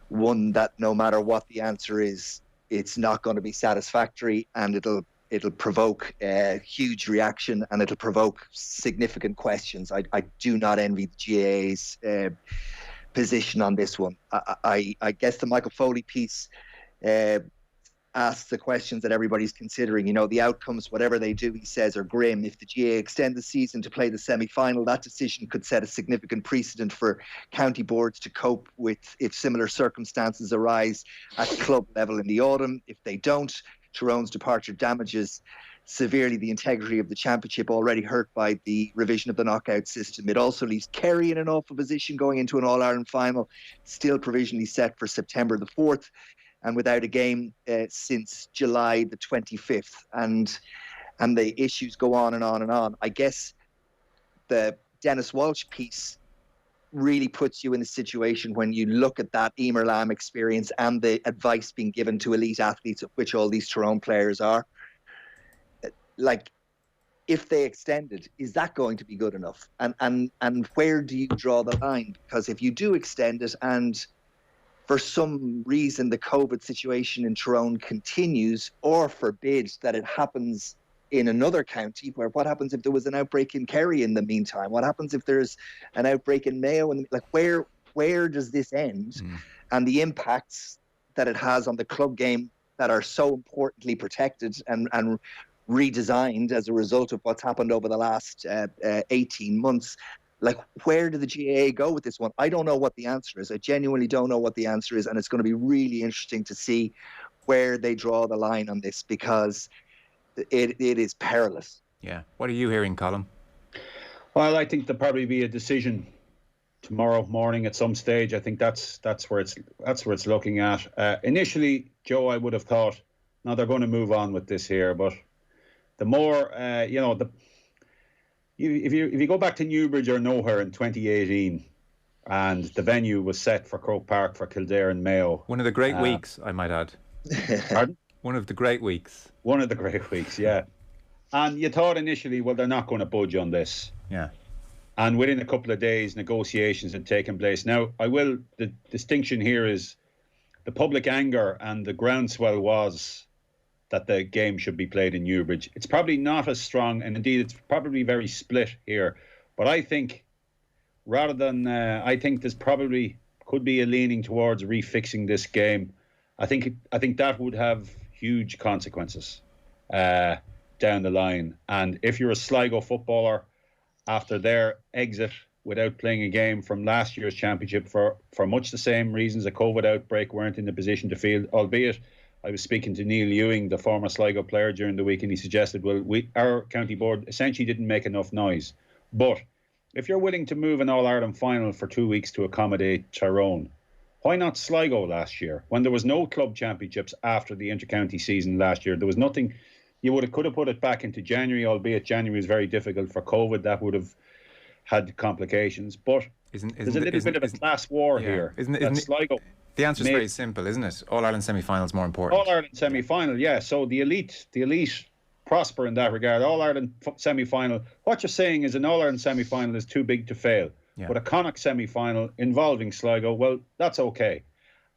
one that no matter what the answer is, it's not going to be satisfactory, and it'll provoke a huge reaction, and it'll provoke significant questions. I do not envy the GAA's position on this one. I guess the Michael Foley piece asks the questions that everybody's considering. The outcomes, whatever they do, he says, are grim. If the GAA extend the season to play the semi-final, that decision could set a significant precedent for county boards to cope with if similar circumstances arise at club level in the autumn. If they don't, Tyrone's departure damages severely the integrity of the championship, already hurt by the revision of the knockout system. It also leaves Kerry in an awful position going into an All-Ireland final, still provisionally set for September the 4th, and without a game since July the 25th. And the issues go on and on and on. I guess the Dennis Walsh piece really puts you in a situation when you look at that Emer Lamb experience and the advice being given to elite athletes, of which all these Tyrone players are. Like, if they extended, is that going to be good enough? And where do you draw the line? Because if you do extend it and for some reason the COVID situation in Tyrone continues, or forbid that it happens in another county, where what happens if there was an outbreak in Kerry in the meantime? What happens if there's an outbreak in Mayo? And where does this end? And the impacts that it has on the club game that are so importantly protected and redesigned as a result of what's happened over the last 18 months. Like, where do the GAA go with this one? I don't know what the answer is. I genuinely don't know what the answer is. And it's going to be really interesting to see where they draw the line on this, because it is perilous. Yeah. What are you hearing, Colm? Well, I think there'll probably be a decision tomorrow morning at some stage. I think that's where it's looking at. Initially, Joe, I would have thought, now they're going to move on with this here, but the more if you go back to Newbridge or nowhere in 2018, and the venue was set for Croke Park for Kildare and Mayo. One of the great weeks, I might add. Pardon? One of the great weeks. One of the great weeks, yeah. And you thought initially, well, they're not going to budge on this. Yeah. And within a couple of days, negotiations had taken place. Now, the distinction here is the public anger and the groundswell was that the game should be played in Newbridge. It's probably not as strong, and indeed it's probably very split here. But I think rather than, I think there's probably could be a leaning towards refixing this game. I think that would have huge consequences down the line. And if you're a Sligo footballer, after their exit without playing a game from last year's championship for much the same reasons, a COVID outbreak, weren't in the position to field, albeit I was speaking to Neil Ewing, the former Sligo player, during the week, and he suggested, well, our county board essentially didn't make enough noise. But if you're willing to move an All-Ireland final for 2 weeks to accommodate Tyrone, why not Sligo last year? When there was no club championships after the inter-county season last year, there was nothing. You could have put it back into January, albeit January was very difficult for COVID. That would have had complications. But there's a little bit of a class war here. Isn't Sligo? The answer is very simple, isn't it? All-Ireland semi-final is more important. All-Ireland semi-final, yeah. So the elite prosper in that regard. All-Ireland semi-final. What you're saying is an All-Ireland semi-final is too big to fail. Yeah. But a Connacht semi-final involving Sligo, well, that's okay.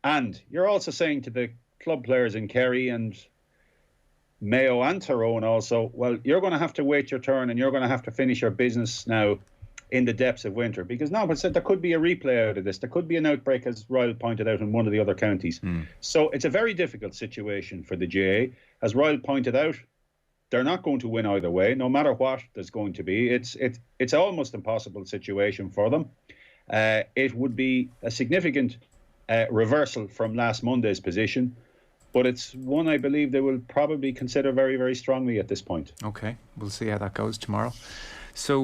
And you're also saying to the club players in Kerry and Mayo and Tyrone also, well, you're going to have to wait your turn and you're going to have to finish your business now in the depths of winter, because now there could be a replay out of this. There could be an outbreak, as Ryle pointed out, in one of the other counties. So it's a very difficult situation for the GAA. As Ryle pointed out, they're not going to win either way, no matter what there's going to be. It's almost impossible situation for them. It would be a significant reversal from last Monday's position, but it's one I believe they will probably consider very, very strongly at this point. Okay, we'll see how that goes tomorrow. So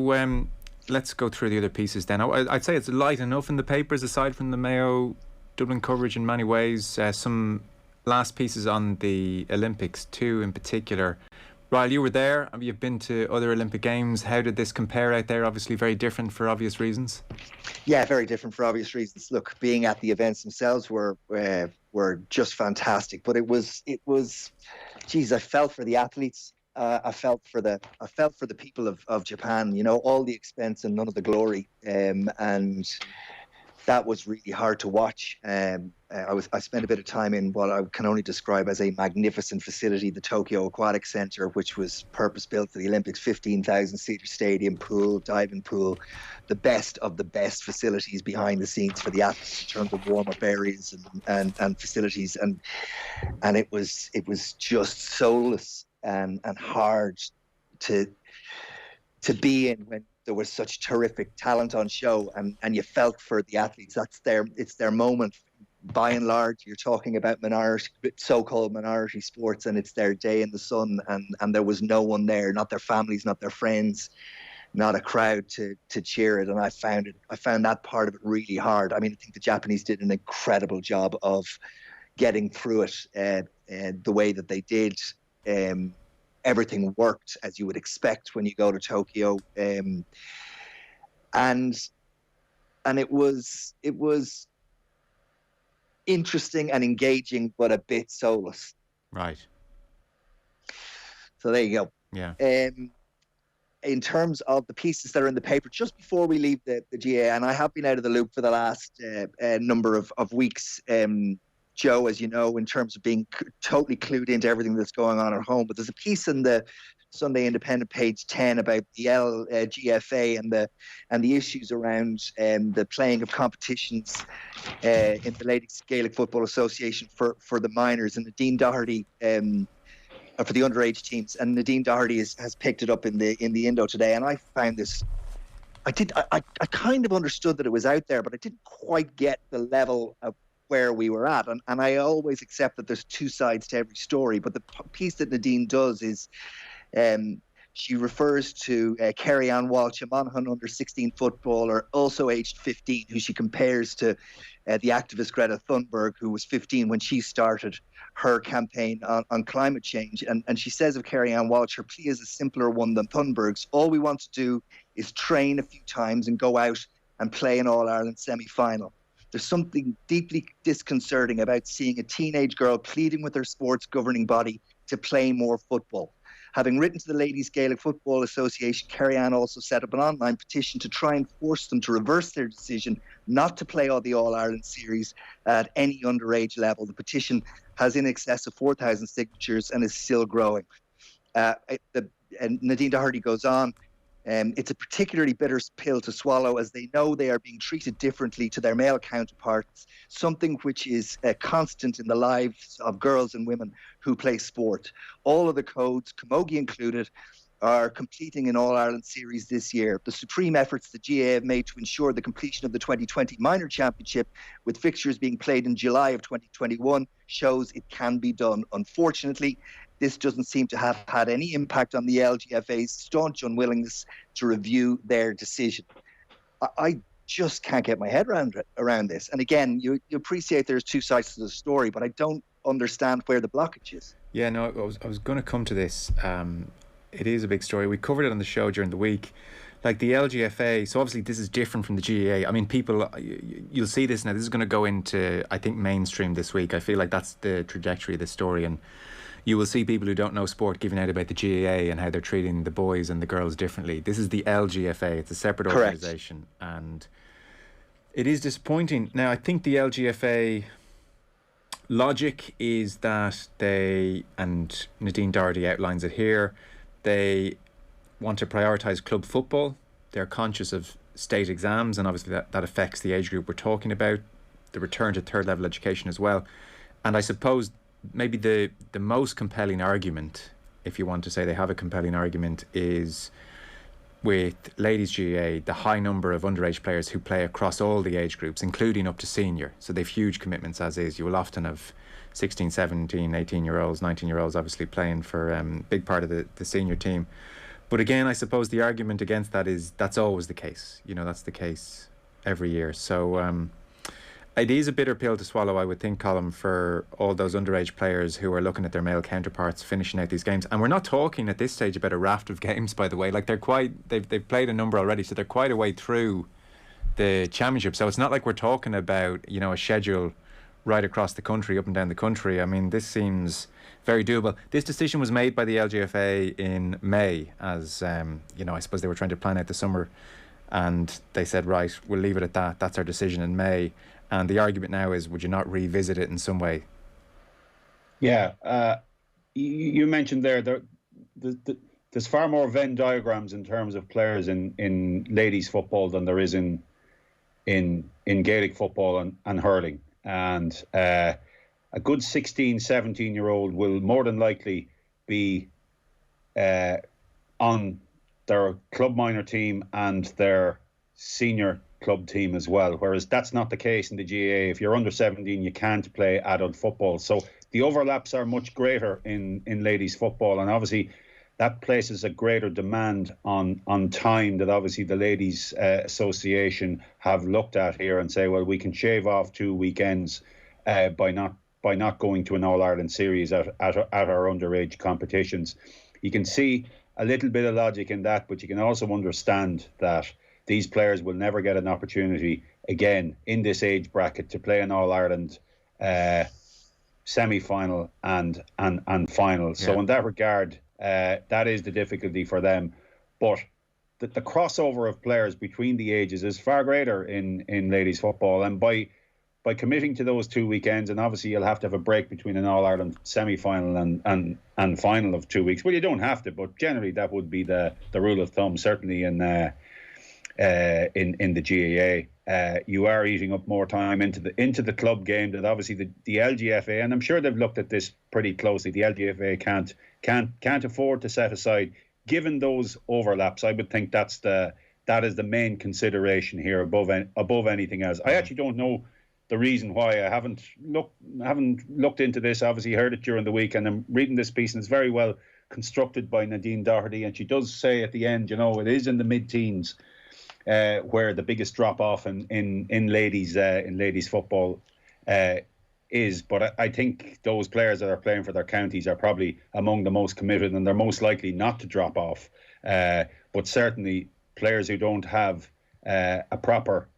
let's go through the other pieces then. I'd say it's light enough in the papers, aside from the Mayo Dublin coverage in many ways. Some last pieces on the Olympics too, in particular. Ryle, you were there. You've been to other Olympic Games. How did this compare out there? Obviously very different for obvious reasons. Yeah, very different for obvious reasons. Look, being at the events themselves were just fantastic. But it was, geez, I felt for the athletes. I felt for the people of Japan. You know, all the expense and none of the glory, and that was really hard to watch. I spent a bit of time in what I can only describe as a magnificent facility, the Tokyo Aquatic Center, which was purpose-built for the Olympics, 15,000-seater stadium, pool, diving pool, the best of the best facilities behind the scenes for the athletes in terms of warm-up areas and facilities. And it was just soulless and hard to be in when there was such terrific talent on show, and you felt for the athletes. It's their moment. By and large, you're talking about so-called minority sports, and it's their day in the sun, and there was no one there, not their families, not their friends, not a crowd to cheer it. And I found that part of it really hard. I mean, I think the Japanese did an incredible job of getting through it the way that they did. Everything worked as you would expect when you go to Tokyo, and it was interesting and engaging, but a bit soulless. Right. So there you go. Yeah. In terms of the pieces that are in the paper, just before we leave the GA, and I have been out of the loop for the last number of weeks, Joe, as you know, in terms of being totally clued into everything that's going on at home. But there's a piece in the Sunday Independent, page 10, about the LGFA and the issues around the playing of competitions in the Ladies Gaelic Football Association for the minors, and Nadine Doherty for the underage teams. And Nadine Doherty has picked it up in the Indo today, and I found this. I kind of understood that it was out there, but I didn't quite get the level of where we were at, and I always accept that there's two sides to every story, but the piece that Nadine does is she refers to Kerry-Ann Walsh, a Monaghan under-16 footballer, also aged 15, who she compares to the activist Greta Thunberg, who was 15 when she started her campaign on climate change. And she says of Kerry-Ann Walsh, her plea is a simpler one than Thunberg's. All we want to do is train a few times and go out and play an All-Ireland semi-final. There's something deeply disconcerting about seeing a teenage girl pleading with her sports governing body to play more football. Having written to the Ladies Gaelic Football Association, Kerry-Ann also set up an online petition to try and force them to reverse their decision not to play the All-Ireland series at any underage level. The petition has in excess of 4,000 signatures and is still growing. And Nadine Doherty goes on. It's a particularly bitter pill to swallow, as they know they are being treated differently to their male counterparts, something which is constant in the lives of girls and women who play sport. All of the codes, Camogie included, are completing an All-Ireland series this year. The supreme efforts the GAA have made to ensure the completion of the 2020 Minor Championship, with fixtures being played in July of 2021, shows it can be done. Unfortunately, this doesn't seem to have had any impact on the LGFA's staunch unwillingness to review their decision. I just can't get my head around this. And again, you appreciate there's two sides to the story, but I don't understand where the blockage is. Yeah, no, I was going to come to this. It is a big story. We covered it on the show during the week. Like the LGFA, so obviously this is different from the GAA. I mean, people, you'll see this now. This is going to go into, I think, mainstream this week. I feel like that's the trajectory of the story. And you will see people who don't know sport giving out about the GAA and how they're treating the boys and the girls differently. This is the LGFA. It's a separate organisation. And it is disappointing. Now, I think the LGFA logic is that they, and Nadine Doherty outlines it here, they want to prioritise club football. They're conscious of state exams, and obviously that affects the age group we're talking about, the return to third level education as well. And I suppose maybe the most compelling argument, if you want to say they have a compelling argument, is with ladies GAA, the high number of underage players who play across all the age groups, including up to senior. So they've huge commitments as is. You will often have 16, 17, 18-year-olds, 19-year-olds obviously playing for a big part of the senior team. But again, I suppose the argument against that is that's always the case. You know, that's the case every year. So it is a bitter pill to swallow, I would think, Colm, for all those underage players who are looking at their male counterparts finishing out these games. And we're not talking at this stage about a raft of games, by the way. Like they've played a number already, so they're quite a way through the championship. So it's not like we're talking about, you know, a schedule right across the country, up and down the country. I mean, this seems very doable. This decision was made by the LGFA in May, as you know, I suppose they were trying to plan out the summer and they said, right, we'll leave it at that. That's our decision in May. And the argument now is, would you not revisit it in some way? Yeah, you mentioned there's far more Venn diagrams in terms of players in ladies football than there is in Gaelic football and hurling. And a good 16, 17-year-old will more than likely be on their club minor team and their senior club team as well, whereas that's not the case in the GAA. If you're under 17, you can't play adult football. So the overlaps are much greater in ladies football, and obviously that places a greater demand on time that obviously the Ladies Association have looked at here and say, well, we can shave off 2 weekends by not going to an All-Ireland series at our underage competitions. You can see a little bit of logic in that, but you can also understand that these players will never get an opportunity again in this age bracket to play an All-Ireland semi-final and final. Yeah. So in that regard, that is the difficulty for them. But the crossover of players between the ages is far greater in ladies football, and by committing to those 2 weekends, and obviously you'll have to have a break between an All-Ireland semi-final and final of 2 weeks. Well, you don't have to, but generally that would be the rule of thumb, certainly in the GAA. You are eating up more time into the club game that obviously the LGFA, and I'm sure they've looked at this pretty closely, the LGFA can't afford to set aside. Given those overlaps, I would think that is the main consideration here above anything else. I actually don't know the reason why. I haven't looked into this. Obviously heard it during the week, and I'm reading this piece, and it's very well constructed by Nadine Doherty, and she does say at the end, it is in the mid-teens where the biggest drop off in ladies football is. But I think those players that are playing for their counties are probably among the most committed, and they're most likely not to drop off. But certainly players who don't have a proper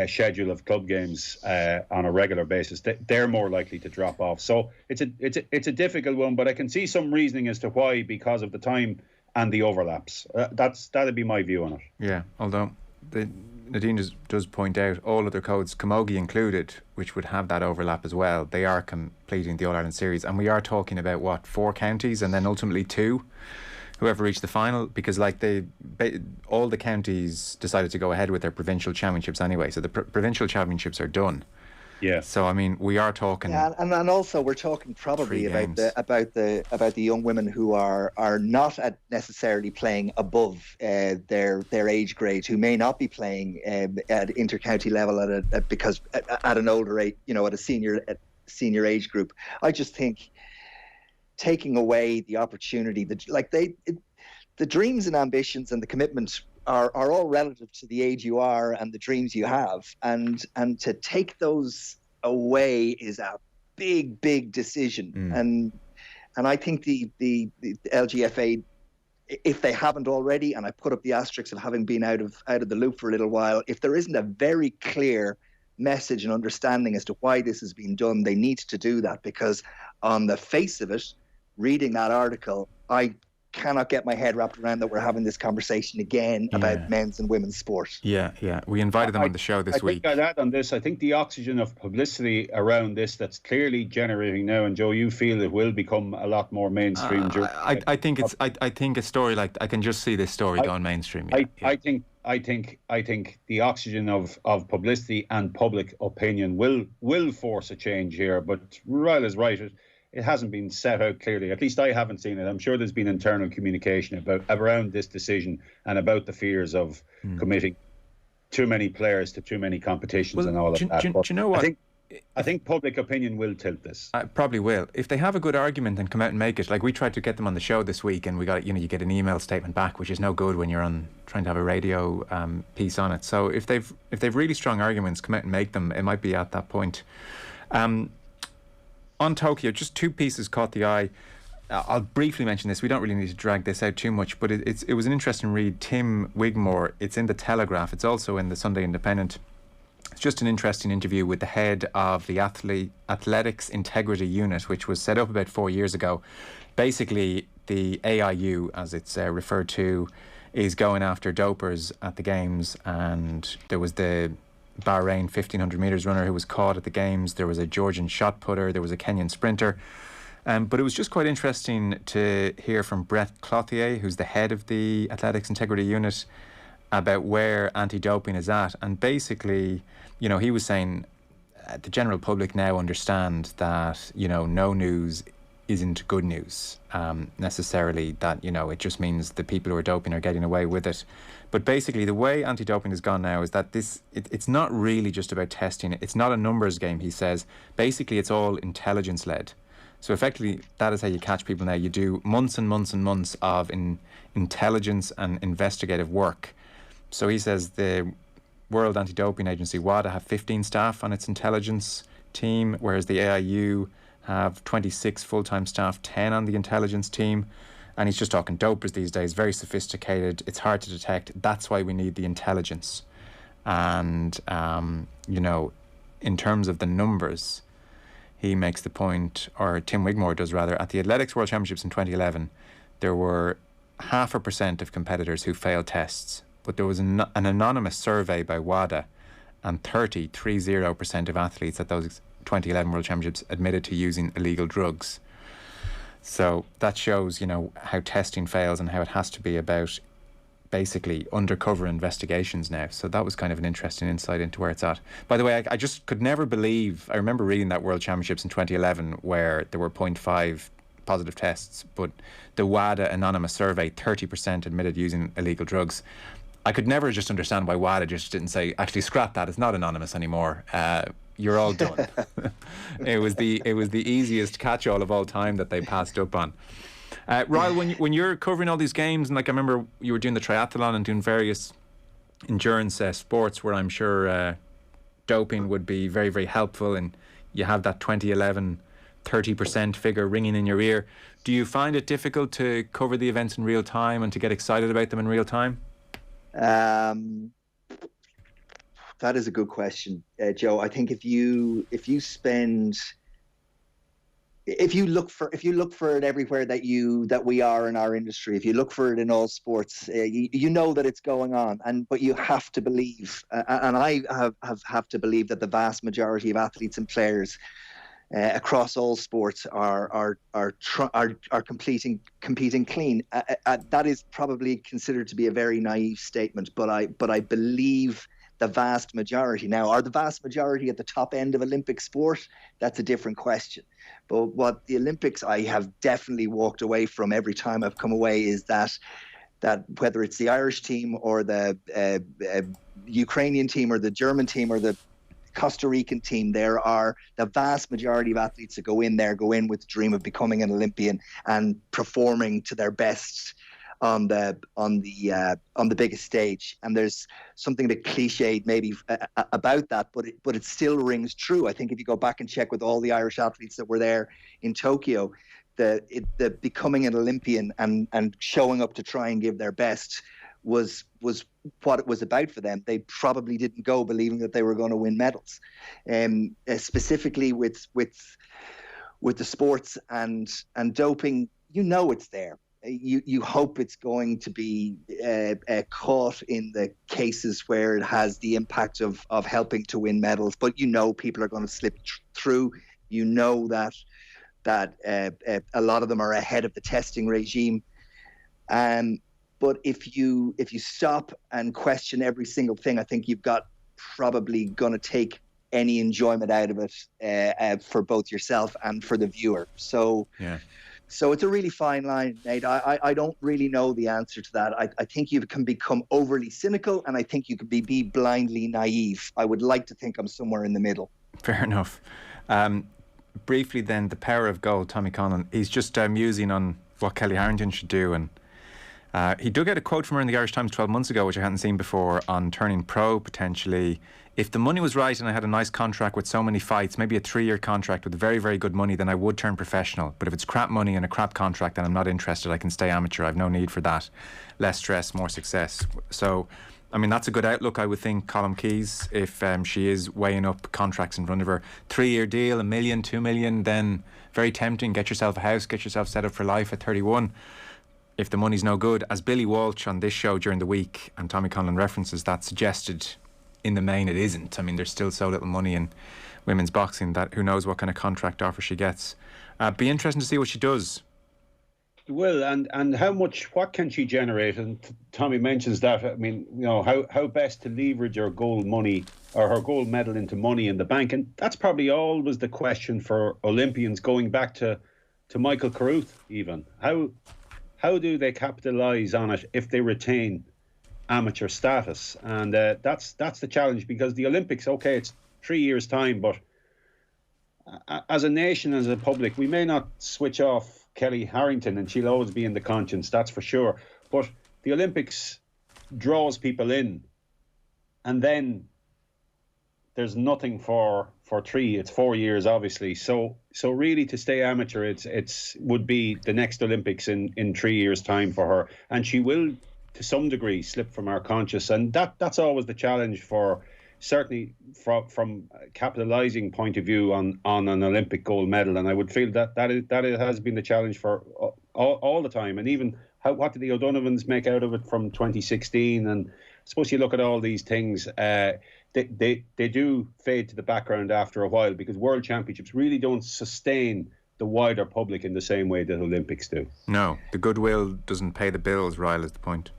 schedule of club games on a regular basis, they're more likely to drop off. So it's a difficult one, but I can see some reasoning as to why, because of the time and the overlaps. That'd be my view on it. Yeah, although Nadine does point out all other codes, Camogie included, which would have that overlap as well, they are completing the All-Ireland series, and we are talking about 4 counties and then ultimately 2, whoever reached the final, because all the counties decided to go ahead with their provincial championships anyway, so the provincial championships are done. Yeah. So I mean, we are talking. Yeah, and also we're talking probably about the young women who are not necessarily playing above their age grade, who may not be playing at intercounty level because at an older age, at a senior age group. I just think taking away the opportunity the dreams and ambitions and the commitment are all relative to the age you are and the dreams you have, and to take those away is a big decision. And I think the LGFA, if they haven't already, and I put up the asterisks of having been out of the loop for a little while, if there isn't a very clear message and understanding as to why this has been done, they need to do that, because on the face of it, reading that article, I cannot get my head wrapped around that we're having this conversation again about men's and women's sport. Yeah. We invited them on the show this week. I think I'd add on this, I think the oxygen of publicity around this that's clearly generating now, and Joe, you feel it will become a lot more mainstream. I think a story like, I can just see this story going mainstream. I think the oxygen of publicity and public opinion will force a change here. But Ryle is right. It hasn't been set out clearly. At least I haven't seen it. I'm sure there's been internal communication around this decision and about the fears of committing too many players to too many competitions and all of that. Do you know what? I think public opinion will tilt this. Probably will. If they have a good argument and come out and make it, like we tried to get them on the show this week, and we got, you get an email statement back, which is no good when you're trying to have a radio piece on it. So if they've really strong arguments, come out and make them. It might be at that point. On Tokyo, just 2 pieces caught the eye. I'll briefly mention this. We don't really need to drag this out too much, but it was an interesting read. Tim Wigmore, it's in the Telegraph. It's also in the Sunday Independent. It's just an interesting interview with the head of the Athletics Integrity Unit, which was set up about 4 years ago. Basically, the AIU, as it's referred to, is going after dopers at the games, and there was the Bahrain 1500 metres runner who was caught at the games. There was a Georgian shot putter. There was a Kenyan sprinter. But it was just quite interesting to hear from Brett Clothier, who's the head of the Athletics Integrity Unit, about where anti-doping is at. And basically, you know, he was saying the general public now understand that, you know, no news isn't good news necessarily, that, you know, it just means the people who are doping are getting away with it. But basically the way anti-doping has gone now is that it's not really just about testing. It's not a numbers game, he says. Basically it's all intelligence led. So effectively that is how you catch people now. You do months and months and months of intelligence and investigative work. So he says the World Anti-Doping Agency, WADA, have 15 staff on its intelligence team, whereas the AIU have 26 full-time staff, 10 on the intelligence team. And he's just talking dopers these days, very sophisticated. It's hard to detect. That's why we need the intelligence. And, you know, in terms of the numbers, he makes the point, or Tim Wigmore does rather, at the Athletics World Championships in 2011, there were 0.5% of competitors who failed tests. But there was an anonymous survey by WADA, and 30% of athletes at those 2011 World Championships admitted to using illegal drugs. So that shows, you know, how testing fails and how it has to be about basically undercover investigations now. So that was kind of an interesting insight into where it's at. By the way, I just could never believe, I remember reading that World Championships in 2011 where there were 0.5 positive tests, but the WADA anonymous survey, 30% admitted using illegal drugs. I could never just understand why WADA just didn't say, actually scrap that, it's not anonymous anymore. You're all done. It was the easiest catch-all of all time that they passed up on. Ryle, when you're covering all these games, and like I remember you were doing the triathlon and doing various endurance sports where I'm sure doping would be very, very helpful, and you have that 2011 30% figure ringing in your ear. Do you find it difficult to cover the events in real time and to get excited about them in real time? That is a good question, Joe. I think if you look for it everywhere that we are in our industry, if you look for it in all sports, you know that it's going on, but you have to believe, and I have to believe that the vast majority of athletes and players across all sports are competing clean. That is probably considered to be a very naive statement, but I believe the vast majority. Now, are the vast majority at the top end of Olympic sport? That's a different question. But what the Olympics I have definitely walked away from every time I've come away is that whether it's the Irish team or the Ukrainian team or the German team or the Costa Rican team, there are the vast majority of athletes that go in with the dream of becoming an Olympian and performing to their best on the biggest stage. And there's something a bit cliched maybe about that, but it still rings true. I think if you go back and check with all the Irish athletes that were there in Tokyo, the becoming an Olympian and showing up to try and give their best was what it was about for them. They probably didn't go believing that they were going to win medals. Specifically with the sports and doping, you know it's there. You hope it's going to be caught in the cases where it has the impact of helping to win medals, but you know people are going to slip through. You know that a lot of them are ahead of the testing regime. But if you stop and question every single thing, I think you've got probably going to take any enjoyment out of it for both yourself and for the viewer. So yeah. So it's a really fine line, Nate. I don't really know the answer to that. I think you can become overly cynical, and I think you can be blindly naive. I would like to think I'm somewhere in the middle. Fair enough. Briefly then, the power of goal, Tommy Conlon. He's just musing on what Kellie Harrington should do, and he dug out a quote from her in the Irish Times 12 months ago, which I hadn't seen before, on turning pro potentially. If the money was right and I had a nice contract with so many fights, maybe a 3-year contract with very, very good money, then I would turn professional. But if it's crap money and a crap contract, then I'm not interested. I can stay amateur. I've no need for that. Less stress, more success. So, I mean, that's a good outlook, I would think, Colm Keys, if she is weighing up contracts in front of her. 3-year deal, $1 million, $2 million, then very tempting. Get yourself a house, get yourself set up for life at 31. if the money's no good, as Billy Walsh on this show during the week, and Tommy Conlon references that, suggested in the main it isn't. I mean, there's still so little money in women's boxing that who knows what kind of contract offer she gets. Be interesting to see what she does. Well, and how much, what can she generate? And Tommy mentions that. I mean, you know, how best to leverage her gold money or her gold medal into money in the bank. And that's probably always the question for Olympians, going back to Michael Carruth even. How do they capitalise on it if they retain amateur status? And that's the challenge, because the Olympics, okay, it's 3 years' time, but as a nation, as a public, we may not switch off Kellie Harrington, and she'll always be in the conscience, that's for sure. But the Olympics draws people in, and then there's nothing for 4 years, obviously. So really, to stay amateur, it's would be the next Olympics in 3 years' time for her, and she will, to some degree, slip from our conscious, and that's always the challenge for. Certainly from capitalising point of view on an Olympic gold medal, and I would feel that has been the challenge for all the time. And even what did the O'Donovans make out of it from 2016? And I suppose you look at all these things, they do fade to the background after a while, because World Championships really don't sustain the wider public in the same way that Olympics do. No, the goodwill doesn't pay the bills, Ryle, is the point.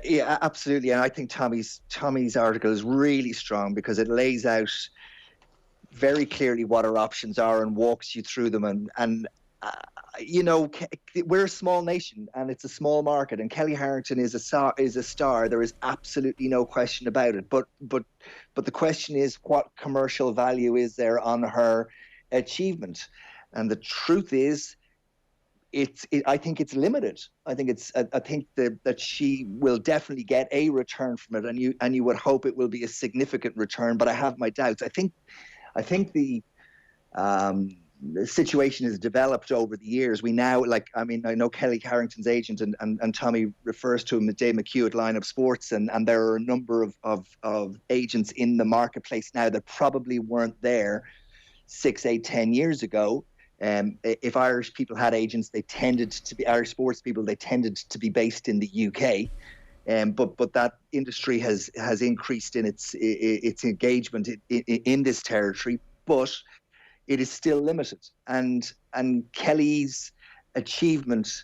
Yeah, absolutely. And I think Tommy's article is really strong, because it lays out very clearly what our options are and walks you through them. And you know, we're a small nation and it's a small market, and Kellie Harrington is a star. There is absolutely no question about it. But the question is, what commercial value is there on her achievement? And the truth is, I think it's limited. I think that she will definitely get a return from it, and you would hope it will be a significant return. But I have my doubts. I think the situation has developed over the years. We now, I know Kellie Harrington's agent, and Tommy refers to him as Dave McHugh at Line of Sports, and there are a number of agents in the marketplace now that probably weren't there 6, 8, 10 years ago. If Irish people had agents, Irish sports people, they tended to be based in the UK. But that industry has increased in its engagement in this territory, but it is still limited. And Kellie's achievement,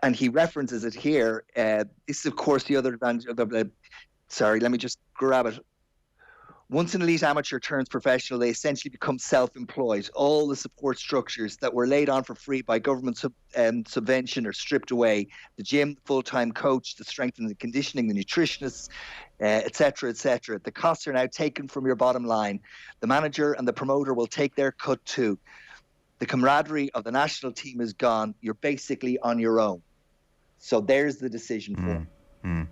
and he references it here. This is, of course, the other advantage of the. Sorry, let me just grab it. Once an elite amateur turns professional, they essentially become self-employed. All the support structures that were laid on for free by government subvention are stripped away. The gym, the full-time coach, the strength and the conditioning, the nutritionists, etc., etc. The costs are now taken from your bottom line. The manager and the promoter will take their cut too. The camaraderie of the national team is gone. You're basically on your own. So there's the decision for her.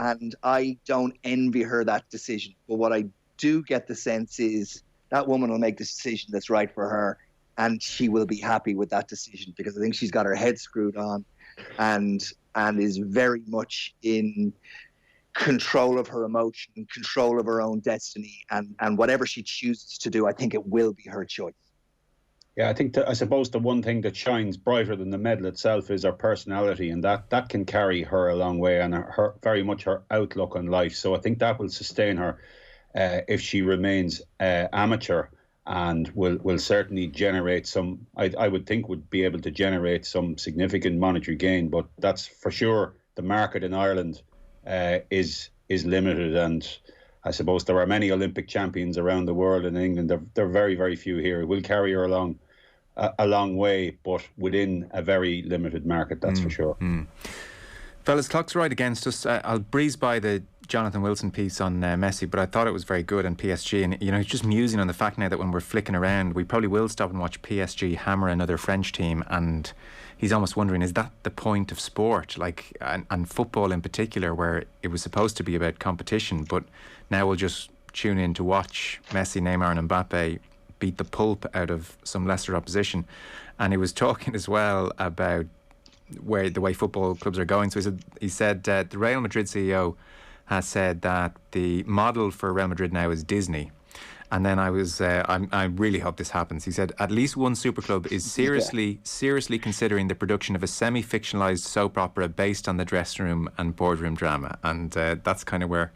And I don't envy her that decision. But what I do get the sense is that woman will make the decision that's right for her, and she will be happy with that decision, because I think she's got her head screwed on and is very much in control of her emotion, control of her own destiny, and whatever she chooses to do, I think it will be her choice. Yeah, I suppose the one thing that shines brighter than the medal itself is her personality, and that can carry her a long way, and her very much her outlook on life. So I think that will sustain her if she remains amateur, and will certainly generate some. I would think would be able to generate some significant monetary gain. But that's for sure. The market in Ireland is limited, and I suppose there are many Olympic champions around the world. In England, there are very, very few here. It will carry her along a long way, but within a very limited market, that's for sure. Fellas, clock's right against us. I'll breeze by the Jonathan Wilson piece on Messi, but I thought it was very good on PSG. And, you know, he's just musing on the fact now that when we're flicking around, we probably will stop and watch PSG hammer another French team. And he's almost wondering, is that the point of sport? Like, and football in particular, where it was supposed to be about competition, but now we'll just tune in to watch Messi, Neymar and Mbappe beat the pulp out of some lesser opposition. And he was talking as well about the way football clubs are going. So he said the Real Madrid CEO has said that the model for Real Madrid now is Disney, And then I was, I really hope this happens. He said, at least one super club is seriously considering the production of a semi-fictionalised soap opera based on the dressing room and boardroom drama. And that's kind of where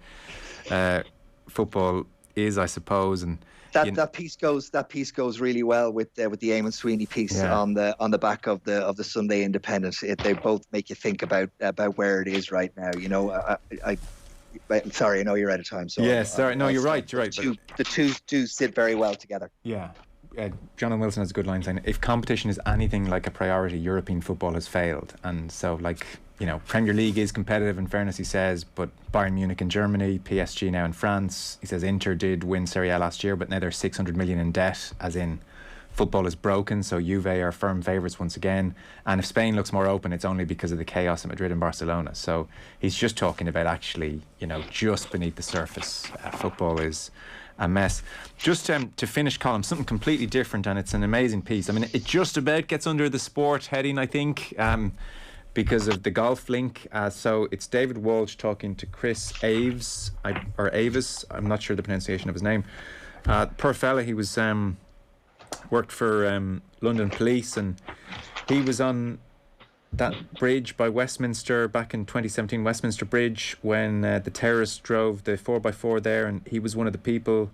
football is, I suppose. And that piece goes really well with the Eamon Sweeney piece on the back of the Sunday Independent. They both make you think about where it is right now. You know, I'm sorry, I know you're out of time. So you're right. The two do sit very well together. Yeah. John Wilson has a good line saying, if competition is anything like a priority, European football has failed. And so, like, you know, Premier League is competitive, in fairness, he says, but Bayern Munich in Germany, PSG now in France. He says Inter did win Serie A last year, but now they're 600 million in debt, as in football is broken, so Juve are firm favourites once again. And if Spain looks more open, it's only because of the chaos at Madrid and Barcelona. So he's just talking about actually, you know, just beneath the surface. Football is a mess. Just to finish, Colm, something completely different, and it's an amazing piece. I mean, it just about gets under the sport heading, I think, because of the golf link. So it's David Walsh talking to Chris Aves, I'm not sure the pronunciation of his name. Poor fella, he was worked for London Police, and he was on that bridge by Westminster back in 2017, Westminster Bridge, when the terrorists drove the 4x4 there, and he was one of the people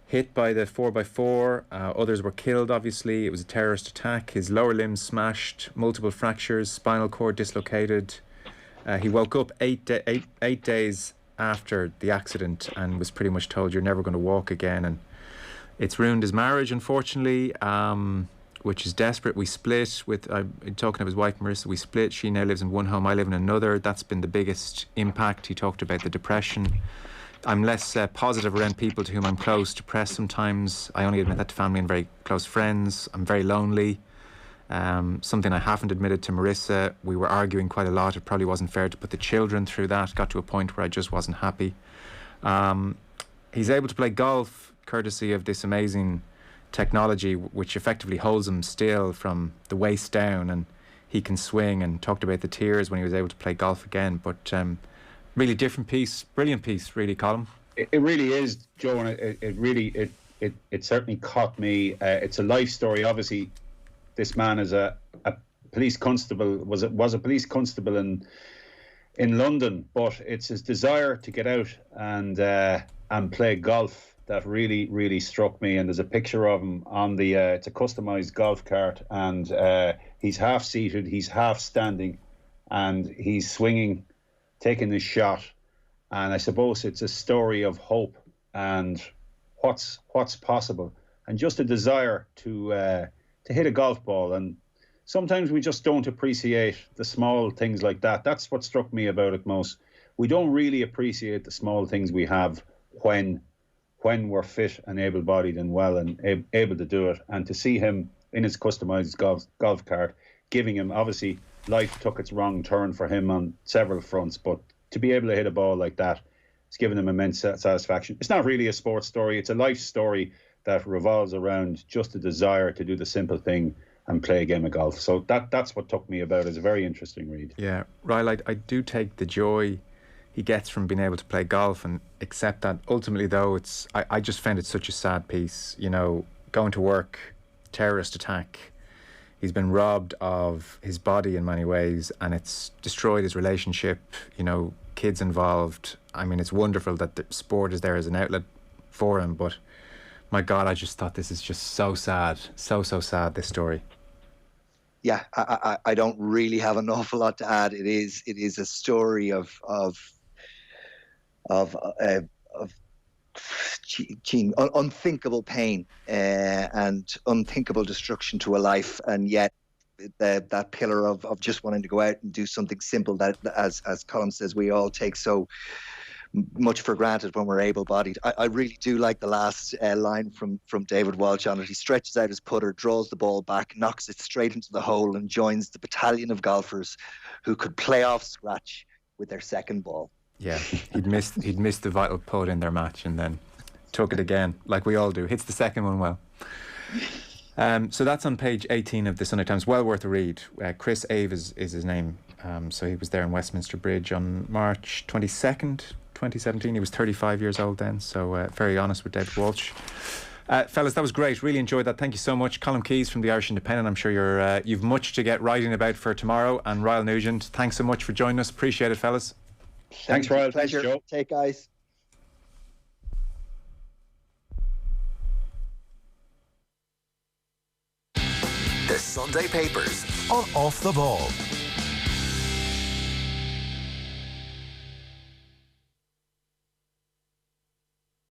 hit by the 4x4. Others were killed, obviously. It was a terrorist attack. His lower limbs smashed, multiple fractures, spinal cord dislocated. He woke up eight days after the accident and was pretty much told, you're never going to walk again. And it's ruined his marriage, unfortunately, which is desperate. We split with, talking of his wife Marissa, we split. She now lives in one home, I live in another. That's been the biggest impact. He talked about the depression. I'm less positive around people to whom I'm close, depressed sometimes. I only admit that to family and very close friends. I'm very lonely. Something I haven't admitted to Marissa. We were arguing quite a lot. It probably wasn't fair to put the children through that. Got to a point where I just wasn't happy. He's able to play golf courtesy of this amazing technology which effectively holds him still from the waist down, and he can swing, and talked about the tears when he was able to play golf again. But really different piece, brilliant piece, really, Colm. It really is, Joe, and it certainly caught me. It's a life story. Obviously, this man is a police constable, was a police constable in London, but it's his desire to get out and play golf that really struck me. And there's a picture of him on the it's a customized golf cart, and he's half seated, he's half standing, and he's swinging, taking his shot. And I suppose it's a story of hope and what's possible, and just a desire to hit a golf ball. And sometimes we just don't appreciate the small things like that. That's what struck me about it most. We don't really appreciate the small things we have when we're fit and able-bodied and well and able to do it. And to see him in his customised golf cart, giving him, obviously, life took its wrong turn for him on several fronts, but to be able to hit a ball like that, it's given him immense satisfaction. It's not really a sports story. It's a life story that revolves around just a desire to do the simple thing and play a game of golf. So that's what took me about it. It's a very interesting read. Yeah, Ryle, I do take the joy he gets from being able to play golf and accept that. Ultimately, though, I just found it such a sad piece. You know, going to work, terrorist attack. He's been robbed of his body in many ways, and it's destroyed his relationship. You know, kids involved. I mean, it's wonderful that the sport is there as an outlet for him, but my God, I just thought this is just so sad. So sad, this story. Yeah, I don't really have an awful lot to add. It is a story of unthinkable pain and unthinkable destruction to a life, and yet that pillar of just wanting to go out and do something simple that, as Colm says, we all take so much for granted when we're able-bodied. I really do like the last line from David Walsh on it. He stretches out his putter, draws the ball back, knocks it straight into the hole, and joins the battalion of golfers who could play off scratch with their second ball. Yeah, he'd missed the vital putt in their match, and then took it again, like we all do. Hits the second one well. So that's on page 18 of the Sunday Times. Well worth a read. Chris Ave is his name. So he was there in Westminster Bridge on March 22nd, 2017. He was 35 years old then, so very honest with David Walsh. Fellas, that was great. Really enjoyed that. Thank you so much. Colm Keys from the Irish Independent. I'm sure you've much to get writing about for tomorrow. And Ryle Nugent, thanks so much for joining us. Appreciate it, fellas. Thanks, Ryle. Pleasure. Thanks, Joe. Take guys. The Sunday Papers on Off the Ball.